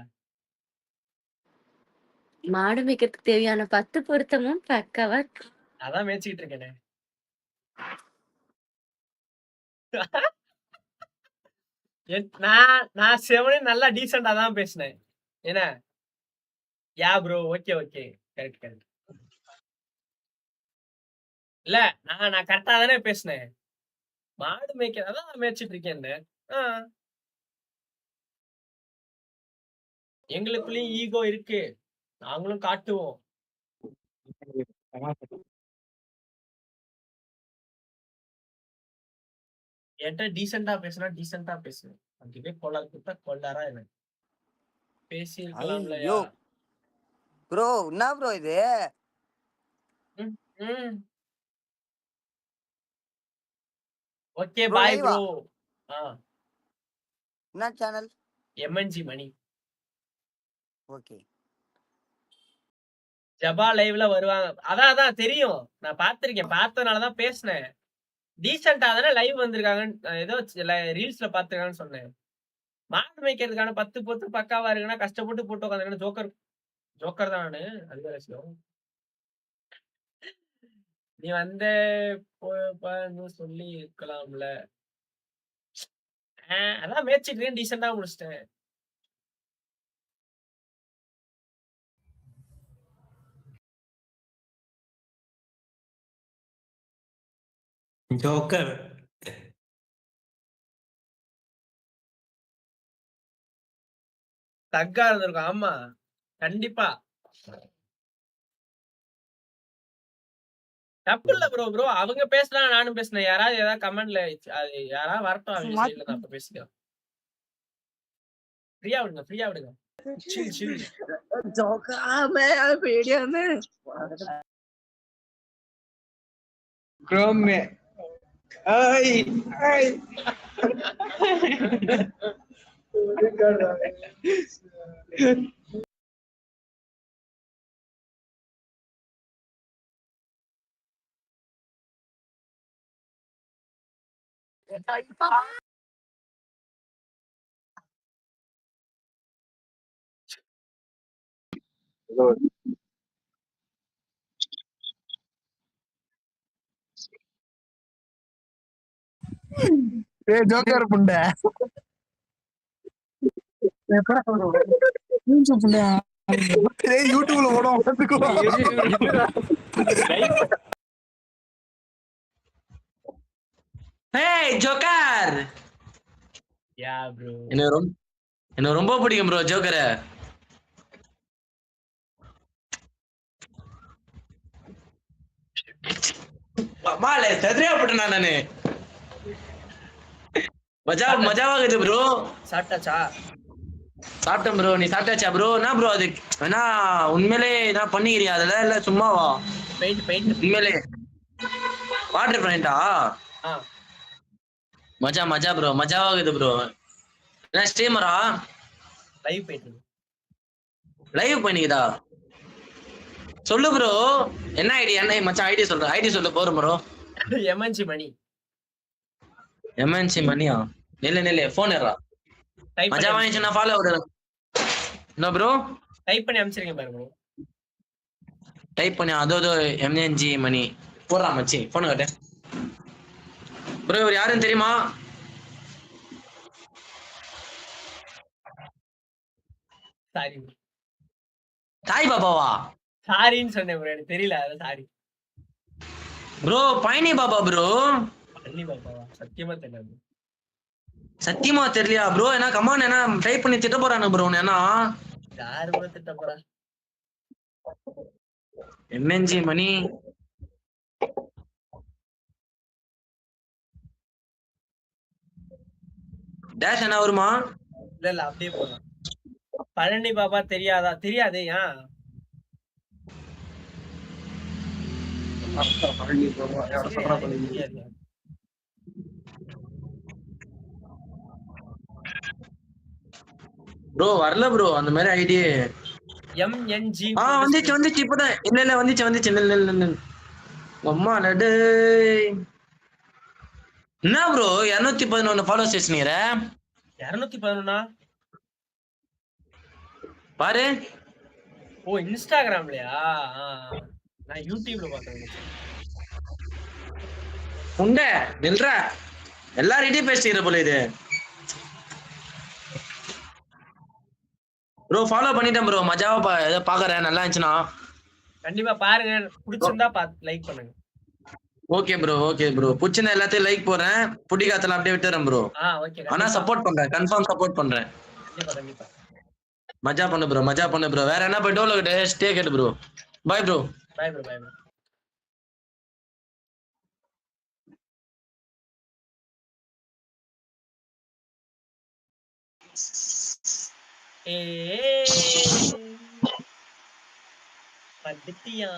மாடு மேய்க்கிறதுக்கு தேவையான 10 பொருத்தமும் பக்காவா இருக்கு. அதான் மேய்ச்சிட்டு இருக்கேனே. நான் செவனே நல்லா டீசெண்டா தான் பேசினேன். என்ன யா ப்ரோ? Okay correct. இல்ல நான் கரெக்டா தானே பேசினேன். மாடு மேய்க்கிறதான் மேய்ச்சிட்டு இருக்கேன். எங்களுக்குள்ளயும் ஈகோ இருக்கு. நாங்களும் காட்டுவோம். என்கிட்ட டீசெண்டா பேசுனா டீசெண்டா பேசுவேன். அதுவே கொள்ளாரு கொடுத்தா கொள்ளாரா என்ன பேசி இருக்கலாம்லையா? ப்ரோ என்ன ப்ரோ இது? Okay bye bro. என்ன சேனல்? MNG மணி. ஓகே. ஜபா லைவ்ல வருவாங்க. அதான் தெரியும். நான் பாத்திருக்கேன். பார்த்தனாலதான் பேசினேன். டீசெண்டா தானே லைவ் வந்திருக்காங்கன்னு ஏதோ ரீல்ஸ்ல பாத்துருக்காங்கன்னு சொன்னேன். மாடு மேய்க்கிறதுக்கான 10 பொத்து பக்காவா இருக்குன்னா கஷ்டப்பட்டு போட்டு உட்காந்துருக்கேன். ஜோக்கர் தான் நானு. அது வேற விஷயம். நீ வந்து சொல்லி இருக்கலாம்ல. அதான் மேய்ச்சிட்டு டீசெண்டா முடிச்சிட்டேன். ஜோக்கர் தக்கா இருந்திருக்கும். ஆமா கண்டிப்பா. தப்பு இல்ல ப்ரோ. அவங்க பேசலாம், நானும் பேசினேன். யாராவது ஏதாவது கமெண்ட்ல அது யாராவது வரட்டும், அவங்க சைடுல நான் அப்ப பேசிக்கலாம். ஃப்ரீயா விடுங்க. சில். Chrome. Ay. ஜோக்கர் புண்டை யூடியூப்ல ஓடும். ஏய் ஜோக்கர் யா ப்ரோ. என்ன ரொம்ப பிடிக்கும் ப்ரோ ஜோக்கரை. மால சதுரியா போட்டேன் நானு. மஜாவாகுது ப்ரோ. சாப்பிட்டாச்சா? சாப்பிட்டேன் ப்ரோ. நீ சாப்பிட்டாச்சா ப்ரோ? என்ன ப்ரோ அது என்ன உண்மையிலே என்ன பண்ணிக்கிறியா அதுல இல்ல சும்மாவா? பெயிண்ட் உண்மையிலே வாட்டர் பெயிண்டா? மஜா ப்ரோ. மஜாவாகுது ப்ரோ. என்ன ஸ்ட்ரீமரா? லைவ் பண்ணிக்குதா? சொல்லு ப்ரோ. என்ன ஐடி? என்ன மச்சான் ஐடி சொல்ற? ஐடி சொல்லு போறோம் ப்ரோ. எம்என்சி மணியா? நில்லு போன் ஏறா. மஜா வாங்கிச்சுன்னா ஃபாலோ விடு. என்ன ப்ரோ? டைப் பண்ணி அனுப்பிச்சிருக்கேன் பாரு ப்ரோ. டைப் பண்ணி அதோ எம்என்ஜி மணி போடுறா மச்சி. போன் கட்டு ப்ரோ. இவர் யாருன்னு தெரியுமா? சாய் பாபாவா? சாரின்னு சொன்னேன் ப்ரோ. எனக்கு தெரியல. அது sorry bro. Palani Baba bro. Palani பாபாவா? சத்தியமா தெரியல. சத்தியமா தெரியலையா ப்ரோ? என்ன கமான் என்ன டைப் பண்ணி திட்ட போறானு ப்ரோ? என்ன யாரு ப்ரோ திட்ட போறா? எம்என்ஜி மணி டேஷ் என்ன வருமா? இல்ல அப்படியே போலாம். பழனி பாபா தெரியாதா? தெரியாது. ப்ரோ வரல ப்ரோ அந்த மாதிரி ஐடி. எம்என்ஜி வந்துச்சு இப்பதான். இல்ல வந்துச்சு. அம்மா லட்டு. என்ன ப்ரோ 211 ஃபாலோவர்ஸ் வச்சுனீங்க? 211 பாரு. ஓ இன்ஸ்டாகிராம்லயா? நான் யூடியூப்ல பார்த்தேன். உண்டே நில்ற எல்லார்கிட்டயும் பேசிக்கிற போல இது. ப்ரோ ஃபாலோ பண்ணிட்டேன் ப்ரோ. மஜாவா ஏதோ பாக்குறேன். நல்லா இருந்துச்சுன்னா கண்டிப்பா பாருங்க. பிடிச்சிருந்தா லைக் பண்ணுங்க. Okay bro. பிடிச்சிருந்தா எல்லாத்தையும் லைக் போடுறேன். புடிக்காதல அப்படியே விட்டுறேன் ப்ரோ. ஆனா சப்போர்ட் பண்றேன். கன்ஃபார்ம் சப்போர்ட் பண்றேன். கண்டிப்பா. மஜா பண்ணு ப்ரோ. வேற என்ன போய் டோலோ கிட்ட ஸ்டே கேட்டு ப்ரோ. Bye bro. படுத்தியா?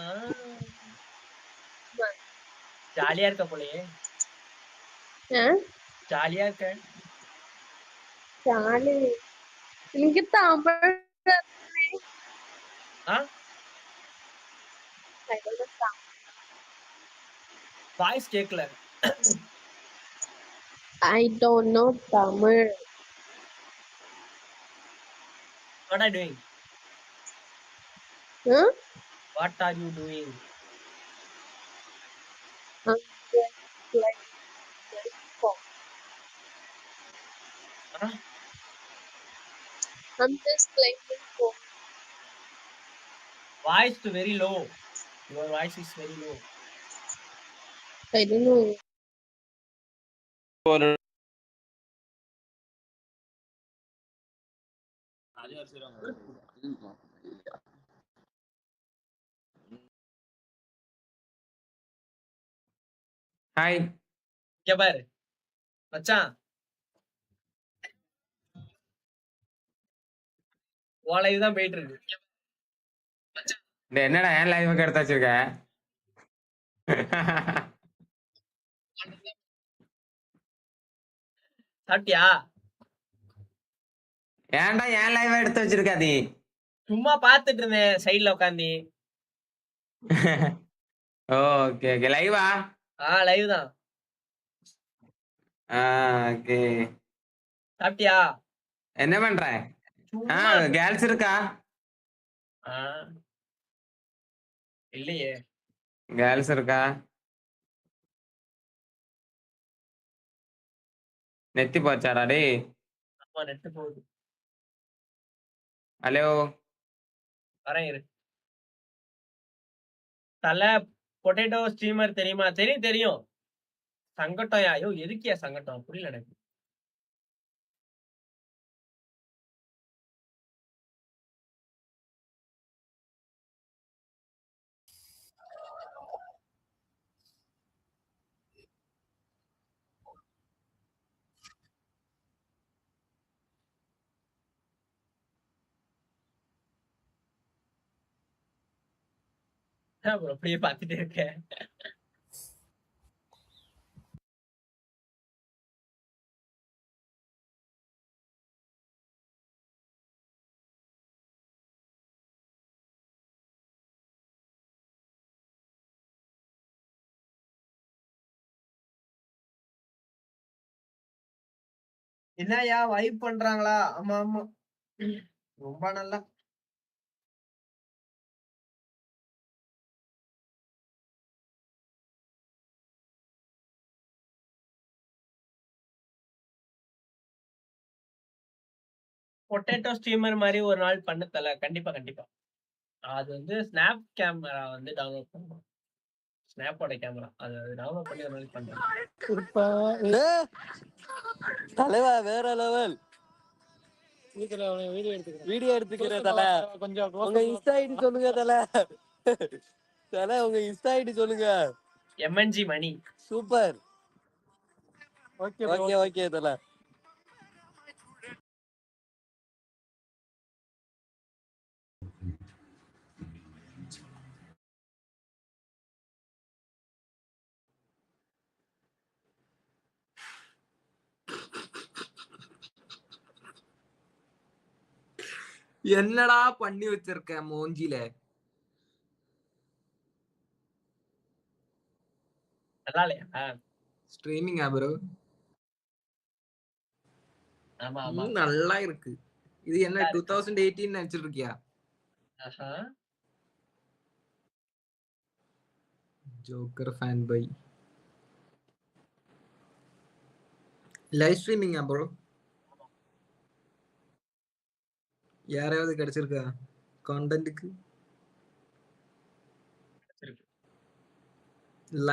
ஜாலியா இருக்க போலயே. ஜாலியா இருக்க. ஜாலி எனக்கு தமிழ் வாய்ஸ் கேக்கல. I don't know Tamil. What are you doing? Huh? What are you doing? I'm just like Huh? I'm just playing for. Voice to very low. Your voice is very low. I don't know. Hi. இங்க பாரு மச்சான். உன் லைவ் தான் போயிட்டு இருக்கு. டேய் என்னடா ஏன் லைவ் எடுத்து வச்சிருக்க? சாப்பிட்டியா? ஏன்டா ஏன் லைவ் எடுத்து வச்சிருக்க நீ? சும்மா பார்த்துட்டு இருந்தேன் சைடுல உட்காந்து. ஓகே ஓகே லைவா? லைவ் தான். ஓகே. சாப்பிட்டியா? என்ன பண்ற? கேர்ள்ஸ் இருக்கா? இல்லையே. கேர்ள்ஸ் இருக்கா? நெத்தி போச்சாடா டேய்? ஆமா நெட் போகுது. ஹலோ. வரேன் இரு. தல பொட்டேட்டோ ஸ்ட்ரீமர் தெரியுமா? தெரியும். சங்கட்டம் ஐயோ எதுக்கியா சங்கட்டம் புரியல எனக்கு. அப்படியே பார்த்துட்டே இருக்கேன். என்னயா வைப் பண்றாங்களா? ஆமா ஆமா ரொம்ப நல்லா. பொட்டேட்டோ ஸ்ட்ரீமர் மாதிரி ஒரு நாள் பண்ண தல. கண்டிப்பா கண்டிப்பா. அது வந்து ஸ்னாப் கேமரா வந்து டவுன்லோட் பண்ணணும். ஸ்னாப்போட கேமரா அது டவுன்லோட் பண்ணி ஒரு நாள் பண்றேன். தலைவா வேற லெவல். வீடியோ எடுத்துக்கிறேன் தல. கொஞ்சம் உங்க இன்ஸ்டா ஐடி சொல்லுங்க தல. தல உங்க இன்ஸ்டா ஐடி சொல்லுங்க. MNG Mani. Super. Okay okay okay தல. என்னடா பண்ணி வச்சிருக்க மூஞ்சில? நல்லா இல்லையா? ஸ்ட்ரீமிங்கா ப்ரோ? ஆமா ஆமா நல்லா இருக்கு. இது என்ன 2018 நினைச்சிட்டு இருக்கியா? Joker fan bye. லைவ் ஸ்ட்ரீமிங்கா ப்ரோ? யாராவது கிடைச்சிருக்கா கான்டென்ட்க்கு? இல்ல